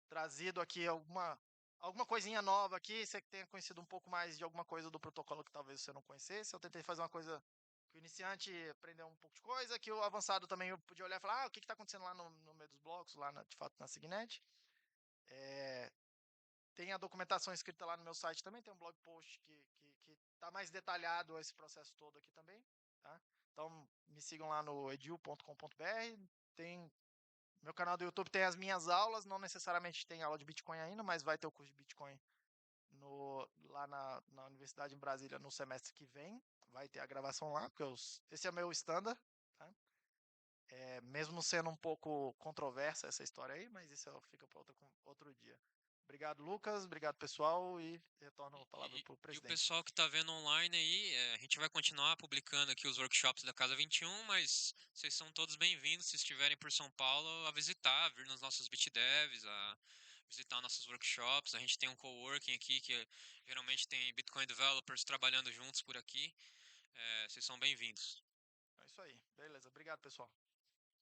trazido aqui alguma coisinha nova aqui. Você que tenha conhecido um pouco mais de alguma coisa do protocolo que talvez você não conhecesse. Eu tentei fazer uma coisa que o iniciante aprendeu um pouco de coisa, que o avançado também eu podia olhar e falar, o que está acontecendo lá no meio dos blocos, lá de fato na Signet. Tem a documentação escrita lá no meu site também, tem um blog post que tá mais detalhado esse processo todo aqui também, tá? Então me sigam lá no edil.com.br. Tem meu canal do YouTube, tem as minhas aulas, não necessariamente tem aula de Bitcoin ainda, mas vai ter o curso de Bitcoin lá na Universidade em Brasília no semestre que vem. Vai ter a gravação lá, porque esse é o meu standard, tá? Mesmo sendo um pouco controversa essa história aí, mas isso fica para outro dia. Obrigado, Lucas. Obrigado, pessoal. E retorno a palavra para o E o presidente. pessoal que está vendo online aí, a gente vai continuar publicando aqui os workshops da Casa 21, mas vocês são todos bem-vindos, se estiverem por São Paulo, a visitar, a vir nos nossos BitDevs, a visitar nossos workshops. A gente tem um coworking aqui que geralmente tem Bitcoin developers trabalhando juntos por aqui. Vocês são bem-vindos. É isso aí. Beleza. Obrigado, pessoal.